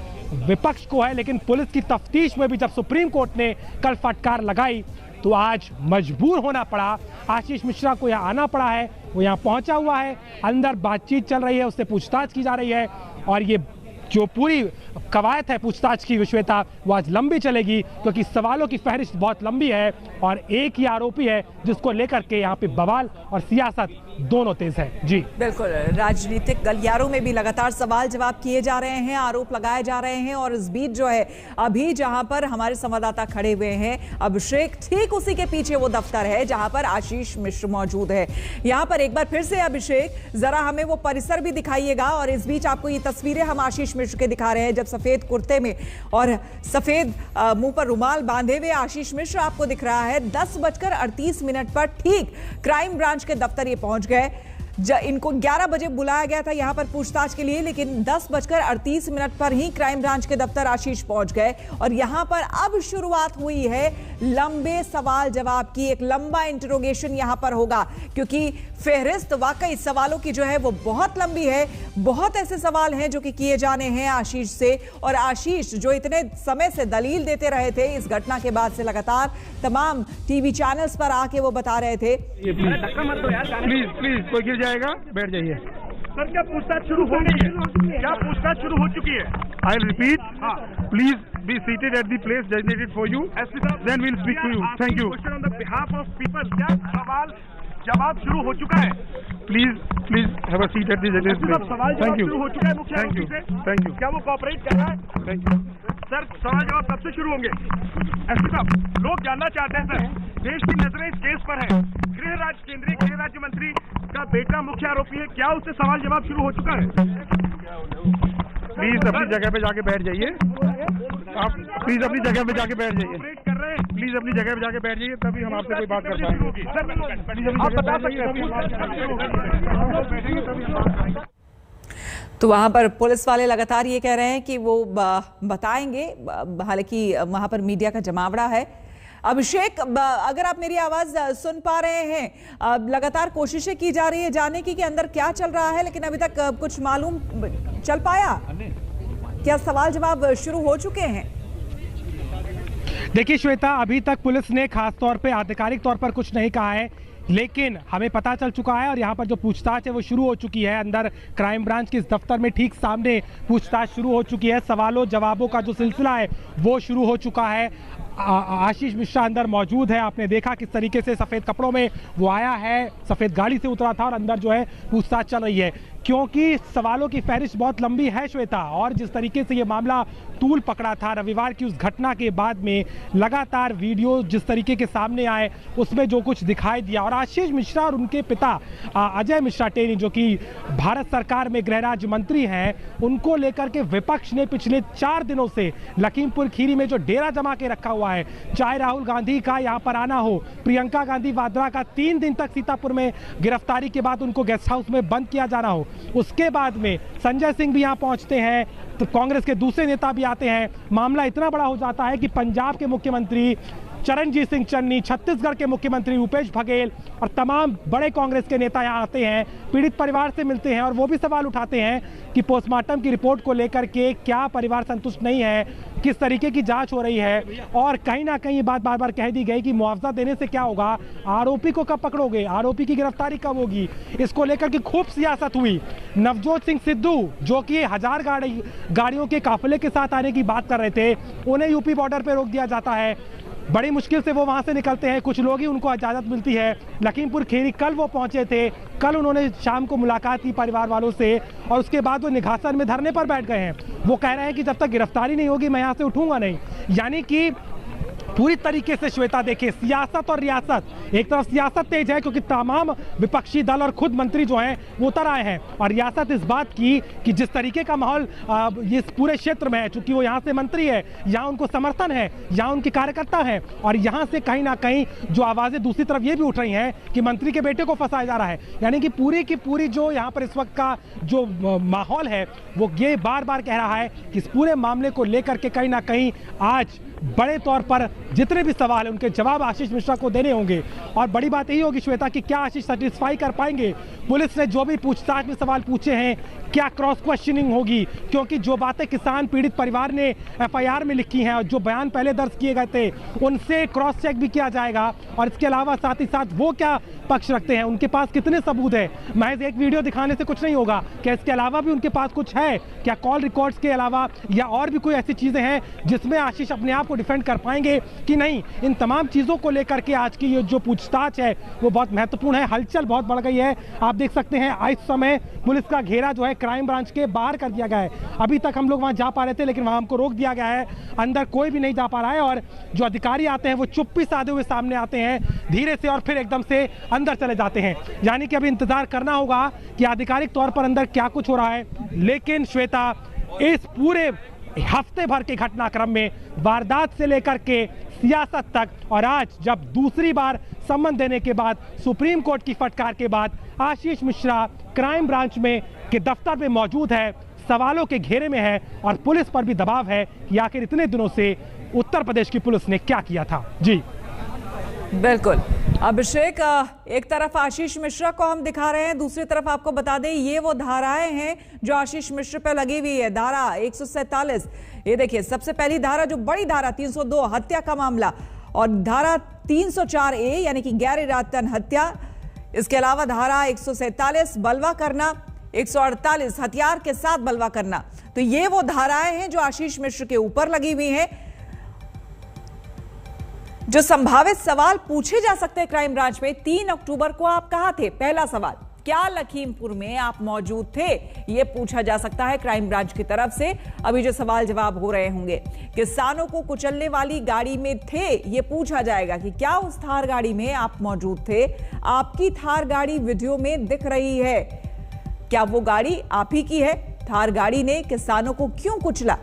विपक्ष को है, लेकिन पुलिस की तफ्तीश में भी जब सुप्रीम कोर्ट ने कल फटकार लगाई तो आज मजबूर होना पड़ा। आशीष मिश्रा को यहाँ आना पड़ा है, वो यहाँ पहुंचा हुआ है, अंदर बातचीत चल रही है, उससे पूछताछ की जा रही है, और ये जो पूरी कवायद है पूछताछ की श्वेता वो आज लंबी चलेगी, क्योंकि सवालों की फहरिस्त बहुत लंबी है और एक ही आरोपी है जिसको लेकर के यहाँ पे बवाल और सियासत दोनों तेज है। जी बिल्कुल, राजनीतिक गलियारों में भी लगातार सवाल जवाब किए जा रहे हैं, आरोप लगाए जा रहे हैं, और इस बीच जो है अभी जहां पर हमारे संवाददाता खड़े हुए हैं अभिषेक, ठीक उसी के पीछे वो दफ्तर है जहां पर आशीष मिश्र मौजूद है। यहां पर एक बार फिर से अभिषेक जरा हमें वो परिसर भी दिखाइएगा, और इस बीच आपको ये तस्वीरें हम आशीष मिश्र के दिखा रहे हैं जब सफेद कुर्ते में और सफेद मुंह पर रुमाल बांधे हुए आशीष मिश्र आपको दिख रहा है। 10:38 पर ठीक क्राइम ब्रांच के दफ्तर ये पहुंच गए। इनको 11 बजे बुलाया गया था यहां पर पूछताछ के लिए, लेकिन 10:38 पर ही क्राइम ब्रांच के दफ्तर आशीष पहुंच गए, और यहां पर अब शुरुआत हुई है लंबे सवाल जवाब की। एक लंबा इंटरोगेशन यहां पर होगा, क्योंकि फेहरिस्त वाकई सवालों की जो है वो बहुत लंबी है। बहुत ऐसे सवाल हैं जो कि किए जाने हैं आशीष से, और आशीष जो इतने समय से दलील देते रहे थे इस घटना के बाद से, लगातार तमाम टीवी चैनल्स पर आके वो बता रहे थे। प्लीज प्लीज कोई गिर जाएगा, बैठ जाइए। सर क्या पूछताछ शुरू हो गई है? क्या पूछताछ शुरू हो चुकी है? I repeat, please be seated at the place designated for you, then we will speak to you. Thank you. On the behalf of people, क्या सवाल जवाब शुरू हो चुका है? Please please have a seat at the designated place. सवाल जवाब शुरू हो चुका है मुख्य आरोपी से? Thank you. क्या वो कोऑपरेट कर रहा है? Thank you sir. सवाल जवाब कब से शुरू होंगे? एसपी साहब, लोग जानना चाहते हैं सर, देश की नजरें इस केस पर है, केंद्रीय गृह राज्य मंत्री का बेटा मुख्य आरोपी है, क्या उससे सवाल जवाब शुरू हो चुका है? प्लीज अपनी जगह पे जाके बैठ जाइए। आप प्लीज अपनी जगह पे जाके बैठ जाइए। कर रहे हैं, प्लीज अपनी जगह पे जाके बैठ जाइए, तभी हम आपसे कोई बात कर पाएंगे। आप बता सकते हैं। तो वहां पर पुलिस वाले लगातार ये कह रहे हैं कि वो बताएंगे, हालांकि वहां पर मीडिया का जमावड़ा है। अभिषेक, अगर आप मेरी आवाज सुन पा रहे हैं, लगातार कोशिशें की जा रही है जानने की कि अंदर क्या चल रहा है, लेकिन अभी तक कुछ मालूम चल पाया? क्या सवाल जवाब शुरू हो चुके हैं? देखिए श्वेता, अभी तक पुलिस ने खास तौर पे आधिकारिक तौर पर कुछ नहीं कहा है, लेकिन हमें पता चल चुका है और यहाँ पर जो पूछताछ है वो शुरू हो चुकी है। अंदर क्राइम ब्रांच के इस दफ्तर में ठीक सामने पूछताछ शुरू हो चुकी है। सवालों जवाबों का जो सिलसिला है वो शुरू हो चुका है। आशीष मिश्रा अंदर मौजूद है। आपने देखा किस तरीके से सफ़ेद कपड़ों में वो आया है, सफ़ेद गाड़ी से उतरा था और अंदर जो है पूछताछ चल रही है, क्योंकि सवालों की फहरिस्त बहुत लंबी है श्वेता। और जिस तरीके से ये मामला तूल पकड़ा था रविवार की उस घटना के बाद में, लगातार वीडियो जिस तरीके के सामने आए उसमें जो कुछ दिखाई दिया, और आशीष मिश्रा और उनके पिता अजय मिश्रा टेनी जो कि भारत सरकार में गृह राज्य मंत्री हैं, उनको लेकर के विपक्ष ने पिछले 4 दिनों से लखीमपुर खीरी में जो डेरा जमा के रखा हुआ है, चाहे राहुल गांधी का यहाँ पर आना हो, प्रियंका गांधी वाड्रा का 3 दिन तक सीतापुर में गिरफ्तारी के बाद उनको गेस्ट हाउस में बंद किया जाना हो, उसके बाद में संजय सिंह भी यहाँ पहुँचते हैं, तो कांग्रेस के दूसरे नेता भी आते हैं, मामला इतना बड़ा हो जाता है कि पंजाब के मुख्यमंत्री चरणजीत सिंह चन्नी, छत्तीसगढ़ के मुख्यमंत्री भूपेश बघेल और तमाम बड़े कांग्रेस के नेता यहाँ आते हैं, पीड़ित परिवार से मिलते हैं और वो भी सवाल उठाते हैं कि पोस्टमार्टम की रिपोर्ट को लेकर के क्या परिवार संतुष्ट नहीं है, किस तरीके की जांच हो रही है और कहीं ना कहीं ये बात बार बार कह दी गई कि मुआवजा देने से क्या होगा, आरोपी को कब पकड़ोगे, आरोपी की गिरफ्तारी कब होगी। इसको लेकर के खूब सियासत हुई। नवजोत सिंह सिद्धू जो कि 1000 गाड़ियों के काफिले के साथ आने की बात कर रहे थे, उन्हें यूपी बॉर्डर पर रोक दिया जाता है। बड़ी मुश्किल से वो वहां से निकलते हैं, कुछ लोग ही उनको इजाजत मिलती है। लखीमपुर खीरी कल वो पहुंचे थे, कल उन्होंने शाम को मुलाकात की परिवार वालों से और उसके बाद वो निघासन में धरने पर बैठ गए हैं। वो कह रहे हैं कि जब तक गिरफ्तारी नहीं होगी मैं यहाँ से उठूंगा नहीं। यानी कि पूरी तरीके से श्वेता देखिए, सियासत और रियासत, एक तरफ सियासत तेज है क्योंकि तमाम विपक्षी दल और खुद मंत्री जो हैं वो उतर आए हैं, और रियासत इस बात की कि जिस तरीके का माहौल इस पूरे क्षेत्र में है, चूंकि वो यहाँ से मंत्री है, यहाँ उनको समर्थन है, यहाँ उनके कार्यकर्ता हैं और यहाँ से कहीं ना कहीं जो आवाज़ें दूसरी तरफ ये भी उठ रही हैं कि मंत्री के बेटे को फंसाया जा रहा है। यानी कि पूरी की पूरी जो यहाँ पर इस वक्त का जो माहौल है वो ये बार बार कह रहा है कि इस पूरे मामले को लेकर के कहीं ना कहीं आज बड़े तौर पर जितने भी सवाल हैं उनके जवाब आशीष मिश्रा को देने होंगे। और बड़ी बात यही होगी श्वेता कि क्या आशीष सेटिस्फाई कर पाएंगे। पुलिस ने जो भी पूछताछ में सवाल पूछे हैं, क्या क्रॉस क्वेश्चनिंग होगी, क्योंकि जो बातें किसान पीड़ित परिवार ने एफआईआर में लिखी हैं और जो बयान पहले दर्ज किए गए थे उनसे क्रॉस चेक भी किया जाएगा। और इसके अलावा साथ ही साथ वो क्या पक्ष रखते हैं, उनके पास कितने सबूत है। महज एक वीडियो दिखाने से कुछ नहीं होगा, क्या इसके अलावा भी उनके पास कुछ है, क्या कॉल रिकॉर्ड्स के अलावा या और भी कोई ऐसी चीज़ें हैं जिसमें आशीष अपने आप को डिफेंड कर पाएंगे कि नहीं। इन तमाम चीज़ों को लेकर के आज की ये जो पूछताछ है वो बहुत महत्वपूर्ण है। हलचल बहुत बढ़ गई है, आप देख सकते हैं इस समय पुलिस का घेरा जो है क्राइम ब्रांच के बाहर कर दिया गया है। अभी तक हम लोग वहां जा पा रहे थे लेकिन वहां हमको रोक दिया गया है, अंदर कोई भी नहीं जा पा रहा है और जो अधिकारी आते हैं वो चुप्पी साधे हुए सामने आते हैं धीरे से और फिर एकदम से अंदर चले जाते हैं। यानी कि अभी इंतजार करना होगा कि आधिकारिक तौर पर अंदर क्या कुछ हो रहा है। लेकिन श्वेता, इस पूरे हफ्ते भर के घटनाक्रम में वारदात से लेकर के सियासत तक और आज जब दूसरी बार सम्मन देने के बाद सुप्रीम कोर्ट की फटकार के बाद आशीष मिश्रा क्राइम ब्रांच में के दफ्तर में मौजूद है, सवालों के घेरे में है और पुलिस पर भी दबाव है कि आखिर इतने दिनों से उत्तर प्रदेश की पुलिस ने क्या किया था। जी बिल्कुल अभिषेक, एक तरफ आशीष मिश्रा को हम दिखा रहे हैं, दूसरी तरफ आपको बता दें ये वो धाराएं हैं जो आशीष मिश्रा पे लगी हुई है। धारा 147, ये देखिए सबसे पहली धारा जो बड़ी धारा 302 हत्या का मामला और धारा 304A यानी कि गैर इरादतन हत्या, इसके अलावा धारा 147 बलवा करना, 148 हथियार के साथ बलवा करना। तो ये वो धाराएं हैं जो आशीष मिश्रा के ऊपर लगी हुई हैं। जो संभावित सवाल पूछे जा सकते हैं क्राइम ब्रांच में, 3 अक्टूबर को आप कहां थे, पहला सवाल, क्या लखीमपुर में आप मौजूद थे, यह पूछा जा सकता है क्राइम ब्रांच की तरफ से। अभी जो सवाल जवाब हो रहे होंगे, किसानों को कुचलने वाली गाड़ी में थे, यह पूछा जाएगा कि क्या उस थार गाड़ी में आप मौजूद थे। आपकी थार गाड़ी वीडियो में दिख रही है, क्या वो गाड़ी आप ही की है। थार गाड़ी ने किसानों को क्यों कुचला,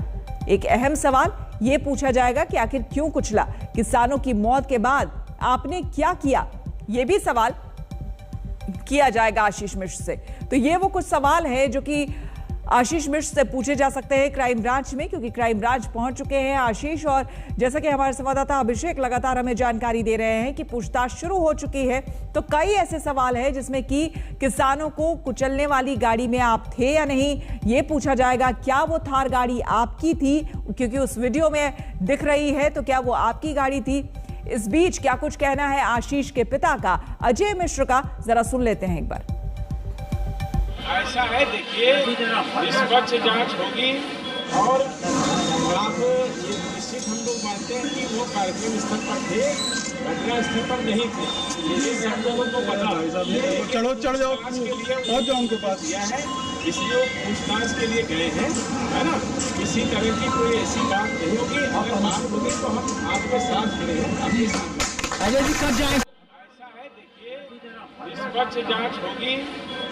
एक अहम सवाल यह पूछा जाएगा कि आखिर क्यों कुचला। किसानों की मौत के बाद आपने क्या किया, यह भी सवाल किया जाएगा आशीष मिश्र से। तो ये वो कुछ सवाल है जो कि आशीष मिश्र से पूछे जा सकते हैं क्राइम ब्रांच में, क्योंकि क्राइम ब्रांच पहुंच चुके हैं आशीष। और जैसा कि हमारे संवाददाता अभिषेक लगातार हमें जानकारी दे रहे हैं कि पूछताछ शुरू हो चुकी है, तो कई ऐसे सवाल है जिसमें कि किसानों को कुचलने वाली गाड़ी में आप थे या नहीं, ये पूछा जाएगा। क्या वो थार गाड़ी आपकी थी, क्योंकि उस वीडियो में दिख रही है, तो क्या वो आपकी गाड़ी थी। इस बीच क्या कुछ कहना है आशीष के पिता का, अजय मिश्र का, जरा सुन लेते हैं एक बार। ऐसा है, देखिए निष्पक्ष जांच होगी और आप ये निश्चित हम लोग मानते हैं कि वो कार्यक्रम स्थल पर थे, घटना स्थल पर नहीं थे, ये सब लोगों को पता है। चलो चढ़ जाओ, पहुंच जाओ उनके पास दिया है, इसलिए वो पूछताछ के लिए गए हैं, है ना। किसी तरह की कोई ऐसी बात नहीं होगी, अगर बात होगी तो हम आपके साथ खड़े हैं, आपके साथ। अजय जी कब जाए। ऐसा है, देखिए निष्पक्ष जांच होगी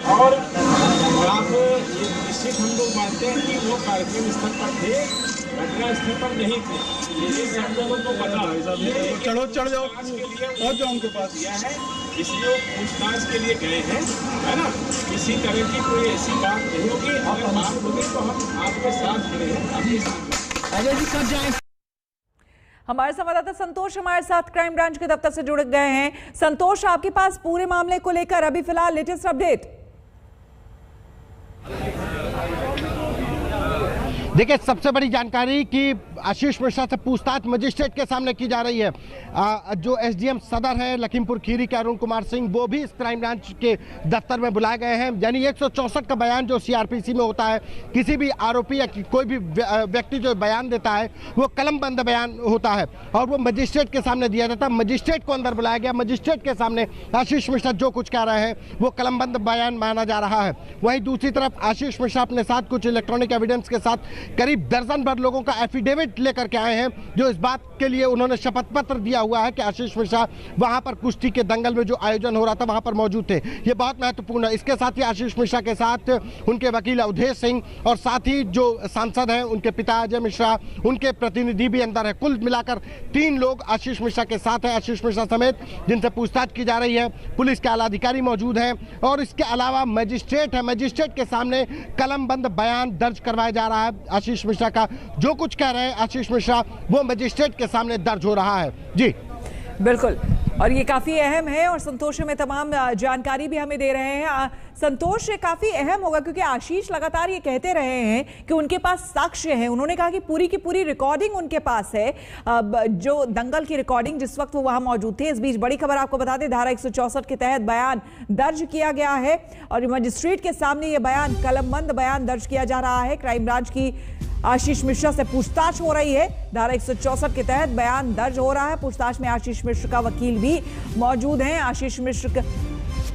और आप ये निश्चित हम लोग मानते हैं कि वो कार्यक्रम स्थल पर थे, घटना स्थल पर नहीं थे, ये सब लोगों को पता है। चलो चढ़ जाओ, पहुंच जाओ उनके पास दिया है, इसलिए वो पूछताछ के लिए गए हैं, है ना। किसी तरह की कोई ऐसी बात नहीं होगी, अगर बात होगी तो हम आपके साथ खड़े हैं, आपके साथ। अजय जी कब जाए। हमारे संवाददाता संतोष हमारे साथ क्राइम ब्रांच के दफ्तर से जुड़ गए हैं। संतोष, आपके पास पूरे मामले को लेकर अभी फिलहाल लेटेस्ट अपडेट? देखिए, सबसे बड़ी जानकारी कि आशीष मिश्रा से पूछताछ मजिस्ट्रेट के सामने की जा रही है। जो एसडीएम सदर है लखीमपुर खीरी के अरुण कुमार सिंह, वो भी इस क्राइम ब्रांच के दफ्तर में बुलाए गए हैं। यानी 164 का बयान जो सीआरपीसी में होता है, किसी भी आरोपी या कोई भी व्यक्ति जो बयान देता है वो कलमबंद बयान होता है और वो मजिस्ट्रेट के सामने दिया जाता है। मजिस्ट्रेट को अंदर बुलाया गया, मजिस्ट्रेट के सामने आशीष मिश्रा जो कुछ कह रहे हैं वो कलमबंद बयान माना जा रहा है। वहीं दूसरी तरफ आशीष मिश्रा अपने साथ कुछ इलेक्ट्रॉनिक एविडेंस के साथ करीब दर्जन भर लोगों का एफिडेविट लेकर के आए हैं, जो इस बात के लिए उन्होंने शपथ पत्र दिया हुआ है कि आशीष मिश्रा वहां पर कुश्ती के दंगल में जो आयोजन हो रहा था वहां पर मौजूद थे। ये बहुत महत्वपूर्ण है। इसके साथ ही आशीष मिश्रा के साथ उनके वकील अवधेश सिंह और साथ ही जो सांसद हैं उनके पिता अजय मिश्रा, उनके प्रतिनिधि भी अंदर है। कुल मिलाकर 3 लोग आशीष मिश्रा के साथ हैं, आशीष मिश्रा समेत, जिनसे पूछताछ की जा रही है। पुलिस के आला अधिकारी मौजूद हैं और इसके अलावा मजिस्ट्रेट है, मजिस्ट्रेट के सामने कलमबंद बयान दर्ज करवाया जा रहा है। आशीष मिश्रा का जो कुछ कह रहे हैं आशीष मिश्रा वो मजिस्ट्रेट के सामने दर्ज हो रहा है। जी बिल्कुल, और ये काफी अहम है और संतोष में तमाम जानकारी भी हमें दे रहे हैं। संतोष, ये काफी अहम होगा क्योंकि आशीष लगातार ये कहते रहे हैं कि उनके पास साक्ष्य है। उन्होंने कहा कि पूरी की पूरी रिकॉर्डिंग उनके पास है, जो दंगल की रिकॉर्डिंग जिस वक्त वो वहां मौजूद थे। इस बीच बड़ी खबर आपको बता दें, धारा 164 के तहत बयान दर्ज किया गया है और मजिस्ट्रेट के सामने ये बयान कलमबंद बयान दर्ज किया जा रहा है। क्राइम ब्रांच की आशीष मिश्रा से पूछताछ हो रही है। धारा 164 के तहत बयान दर्ज हो रहा है। पूछताछ में आशीष मिश्र का वकील भी मौजूद हैं। आशीष मिश्र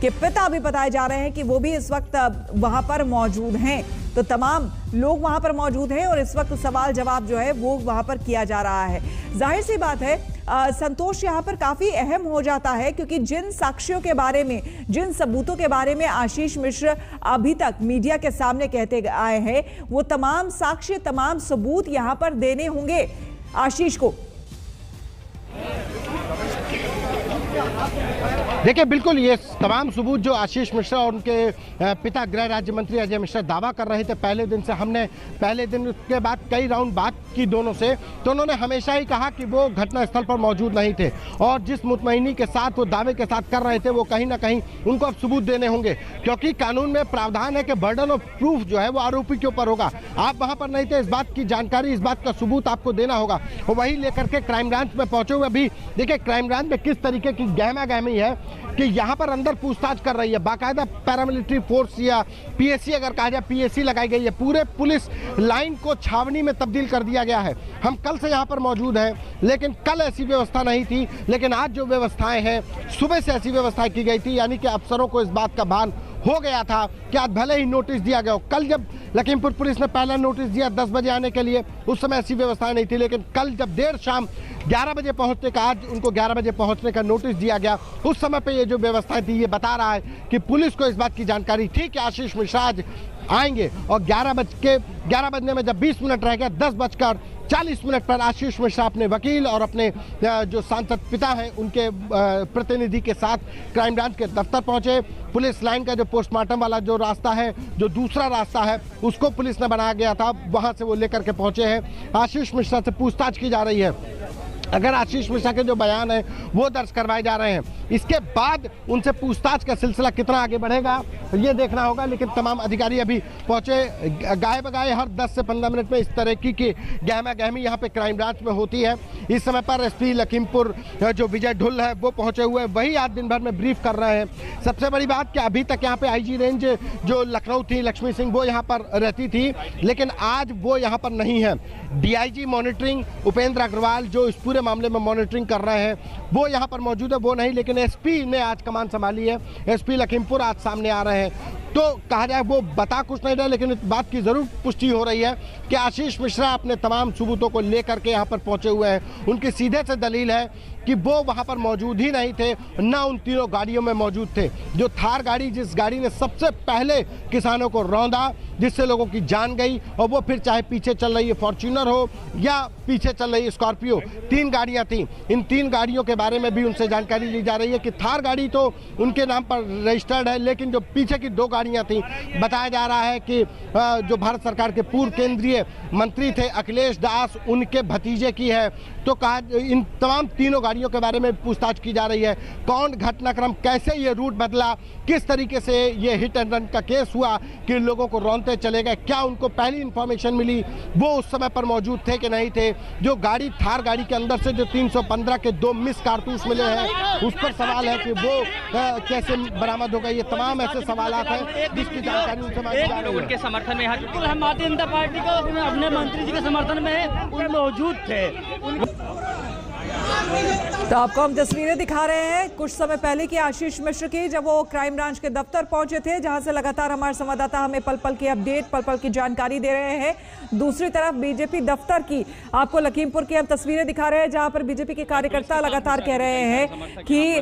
के पिता भी बताए जा रहे हैं कि वो भी इस वक्त वहां पर मौजूद हैं। तो तमाम लोग वहां पर मौजूद हैं और इस वक्त सवाल जवाब जो है वो वहां पर किया जा रहा है। जाहिर सी बात है संतोष, यहाँ पर काफी अहम हो जाता है क्योंकि जिन साक्ष्यों के बारे में, जिन सबूतों के बारे में आशीष मिश्र अभी तक मीडिया के सामने कहते आए हैं, वो तमाम साक्ष्य, तमाम सबूत यहाँ पर देने होंगे आशीष को। देखिए, बिल्कुल ये तमाम सबूत जो आशीष मिश्रा और उनके पिता गृह राज्य मंत्री अजय मिश्रा दावा कर रहे थे पहले दिन से, हमने पहले दिन के बाद कई राउंड बात की दोनों से, तो उन्होंने हमेशा ही कहा कि वो घटनास्थल पर मौजूद नहीं थे और जिस मुतमईनी के साथ वो दावे के साथ कर रहे थे वो कहीं ना कहीं उनको अब सबूत देने होंगे, क्योंकि कानून में प्रावधान है कि बर्डन ऑफ प्रूफ जो है वो आरोपी के ऊपर होगा। आप वहां पर नहीं थे, इस बात की जानकारी, इस बात का सबूत आपको देना होगा। और वही लेकर के क्राइम ब्रांच में पहुंचे हुए भी देखिए क्राइम ब्रांच में किस तरीके की गहमा गहमी है कि यहाँ पर अंदर पूछताछ कर रही है। बाकायदा पैरामिलिट्री फोर्स या पीएसी अगर कहा जाए, पीएसी लगाई गई है। पूरे पुलिस लाइन को छावनी में तब्दील कर दिया गया है। हम कल से यहाँ पर मौजूद हैं, लेकिन कल ऐसी व्यवस्था नहीं थी, लेकिन आज जो व्यवस्थाएं हैं, सुबह से ऐसी व्यवस्थाएं की गई थी, यानी कि अफसरों को इस बात का भान हो गया था कि आज भले ही नोटिस दिया गया हो। कल जब लखीमपुर पुलिस ने पहला नोटिस दिया 10 बजे आने के लिए, उस समय ऐसी व्यवस्थाएं नहीं थी, लेकिन कल जब देर शाम 11 बजे पहुंचने का, आज उनको 11 बजे पहुंचने का नोटिस दिया गया, उस समय पे ये जो व्यवस्थाएं थी ये बता रहा है कि पुलिस को इस बात की जानकारी थी कि आशीष मिश्रा आज आएंगे। और 11 बजने में जब 20 मिनट रह गया, 10:40 पर आशीष मिश्रा अपने वकील और अपने जो सांसद पिता हैं उनके प्रतिनिधि के साथ क्राइम ब्रांच के दफ्तर पहुंचे। पुलिस लाइन का जो पोस्टमार्टम वाला जो रास्ता है, जो दूसरा रास्ता है, उसको पुलिस ने बनाया गया था, वहां से वो लेकर के पहुंचे हैं। आशीष मिश्रा से पूछताछ की जा रही है। अगर आशीष मिश्रा के जो बयान है वो दर्ज करवाए जा रहे हैं, इसके बाद उनसे पूछताछ का सिलसिला कितना आगे बढ़ेगा ये देखना होगा। लेकिन तमाम अधिकारी अभी पहुंचे। गाय बगाए हर 10 से 15 मिनट में इस तरह की गहमा गहमी यहाँ पे क्राइम ब्रांच में होती है। इस समय पर एसपी लखीमपुर जो विजय ढुल है वो पहुंचे हुए, वही आज दिन भर में ब्रीफ कर रहे हैं। सबसे बड़ी बात कि अभी तक यहाँ पे आईजी रेंज जो लखनऊ थी, लक्ष्मी सिंह, वो यहाँ पर रहती थी, लेकिन आज वो यहाँ पर नहीं है। डीआईजी मॉनिटरिंग उपेंद्र अग्रवाल जो इस पूरे मामले में मॉनिटरिंग कर रहे हैं वो यहाँ पर मौजूद है, वो नहीं, लेकिन एसपी ने आज कमान संभाली है। एसपी लखीमपुर आज सामने आ रहे हैं। तो कहा जाए वो बता कुछ नहीं रहे, लेकिन इस बात की जरूर पुष्टि हो रही है कि आशीष मिश्रा अपने तमाम सबूतों को लेकर के यहाँ पर पहुंचे हुए हैं। उनकी सीधे से दलील है कि वो वहां पर मौजूद ही नहीं थे, ना उन तीनों गाड़ियों में मौजूद थे। जो थार गाड़ी, जिस गाड़ी ने सबसे पहले किसानों को रौंदा, जिससे लोगों की जान गई, और वो फिर चाहे पीछे चल रही है फॉर्च्यूनर हो या पीछे चल रही है स्कॉर्पियो, 3 गाड़ियां थी। इन 3 गाड़ियों के बारे में भी उनसे जानकारी ली जा रही है कि थार गाड़ी तो उनके नाम पर रजिस्टर्ड है, लेकिन जो पीछे की 2 गाड़ी गाड़ियां थी। बताया जा रहा है कि जो भारत सरकार के पूर्व केंद्रीय मंत्री थे अखिलेश दास, उनके भतीजे की है। तो कहा इन तमाम तीनों गाड़ियों के बारे में पूछताछ की जा रही है। कौन घटनाक्रम, कैसे ये रूट बदला, किस तरीके से ये हिट एंड रन का केस हुआ कि लोगों को रौंदते चले गए, क्या उनको पहली इंफॉर्मेशन मिली, वो उस समय पर मौजूद थे कि नहीं थे। जो गाड़ी थार गाड़ी के अंदर से जो 315 के 2 मिस कारतूस मिले हैं, उस पर सवाल है कि वो कैसे बरामद हो गए। ये तमाम ऐसे सवालात हैं जिसकी जानकारी उनसे मांगी जा रही है। उनके समर्थन में यहाँ हम भारतीय जनता पार्टी को अपने मंत्री जी के समर्थन में मौजूद थे। तो आपको हम तस्वीरें दिखा रहे हैं कुछ समय पहले की आशीष मिश्र की, जब वो क्राइम ब्रांच के दफ्तर पहुंचे थे, जहां से लगातार हमारे संवाददाता हमें पल पल की अपडेट, पल पल की जानकारी दे रहे हैं। दूसरी तरफ बीजेपी दफ्तर की आपको लखीमपुर की हम तस्वीरें दिखा रहे हैं, जहां पर बीजेपी के कार्यकर्ता लगातार कह रहे हैं कि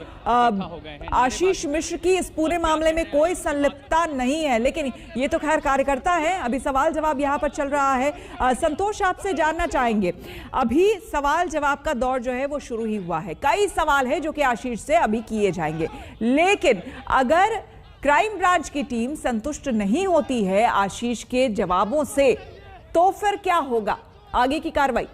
आशीष मिश्र की इस पूरे मामले में कोई संलिप्तता नहीं है। लेकिन ये तो खैर कार्यकर्ता है, अभी सवाल जवाब यहाँ पर चल रहा है। संतोष, आपसे जानना चाहेंगे, अभी सवाल जवाब का दौर जो है वो शुरू ही हुआ है। कई सवाल है जो कि आशीष से अभी किए जाएंगे, लेकिन अगर क्राइम ब्रांच की टीम संतुष्ट नहीं होती है आशीष के जवाबों से, तो फिर क्या होगा आगे की कार्रवाई?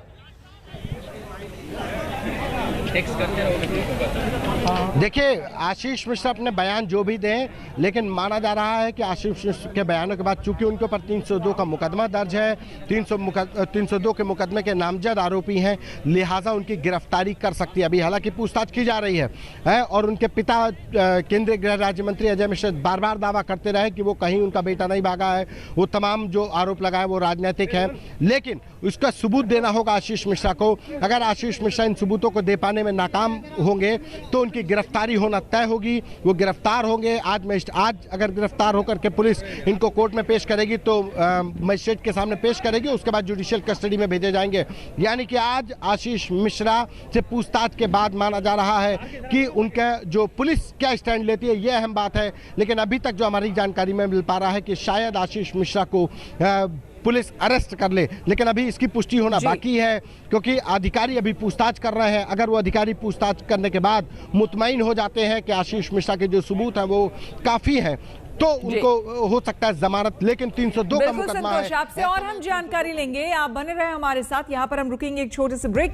देखिए, आशीष मिश्रा अपने बयान जो भी दें, लेकिन माना जा रहा है कि आशीष मिश्रा के बयानों के बाद चूंकि उनके ऊपर 302 का मुकदमा दर्ज है, 302 के मुकदमे के नामजद आरोपी हैं, लिहाजा उनकी गिरफ्तारी कर सकती है। अभी हालांकि पूछताछ की जा रही है और उनके पिता केंद्रीय गृह राज्य मंत्री अजय मिश्रा बार बार दावा करते रहे कि वो कहीं उनका बेटा नहीं भागा है, वो तमाम जो आरोप लगाए वो राजनीतिक है, लेकिन उसका सबूत देना होगा आशीष मिश्रा को। अगर आशीष मिश्रा इन सबूतों को दे पाने में नाकाम होंगे तो उनकी गिरफ्तारी होना तय होगी, वो गिरफ्तार होंगे। आज अगर गिरफ्तार होकर के पुलिस इनको कोर्ट में पेश करेगी तो मजिस्ट्रेट के सामने पेश करेगी, उसके बाद जुडिशियल कस्टडी में भेजे जाएंगे। यानी कि आज आशीष मिश्रा से पूछताछ के बाद माना जा रहा है कि उनका जो पुलिस क्या स्टैंड लेती है, यह अहम बात है। लेकिन अभी तक जो हमारी जानकारी में मिल पा रहा है कि शायद आशीष मिश्रा को पुलिस अरेस्ट कर ले, लेकिन अभी इसकी पुष्टि होना बाकी है, क्योंकि अधिकारी अभी पूछताछ कर रहे हैं। अगर वो अधिकारी पूछताछ करने के बाद मुतमईन हो जाते हैं कि आशीष मिश्रा के जो सबूत हैं वो काफी हैं, तो उनको हो सकता है जमानत, लेकिन 302 का मुकदमा है। आपसे और हम जानकारी लेंगे, आप बने रहे हमारे साथ। यहाँ पर हम रुकेंगे एक छोटे से ब्रेक।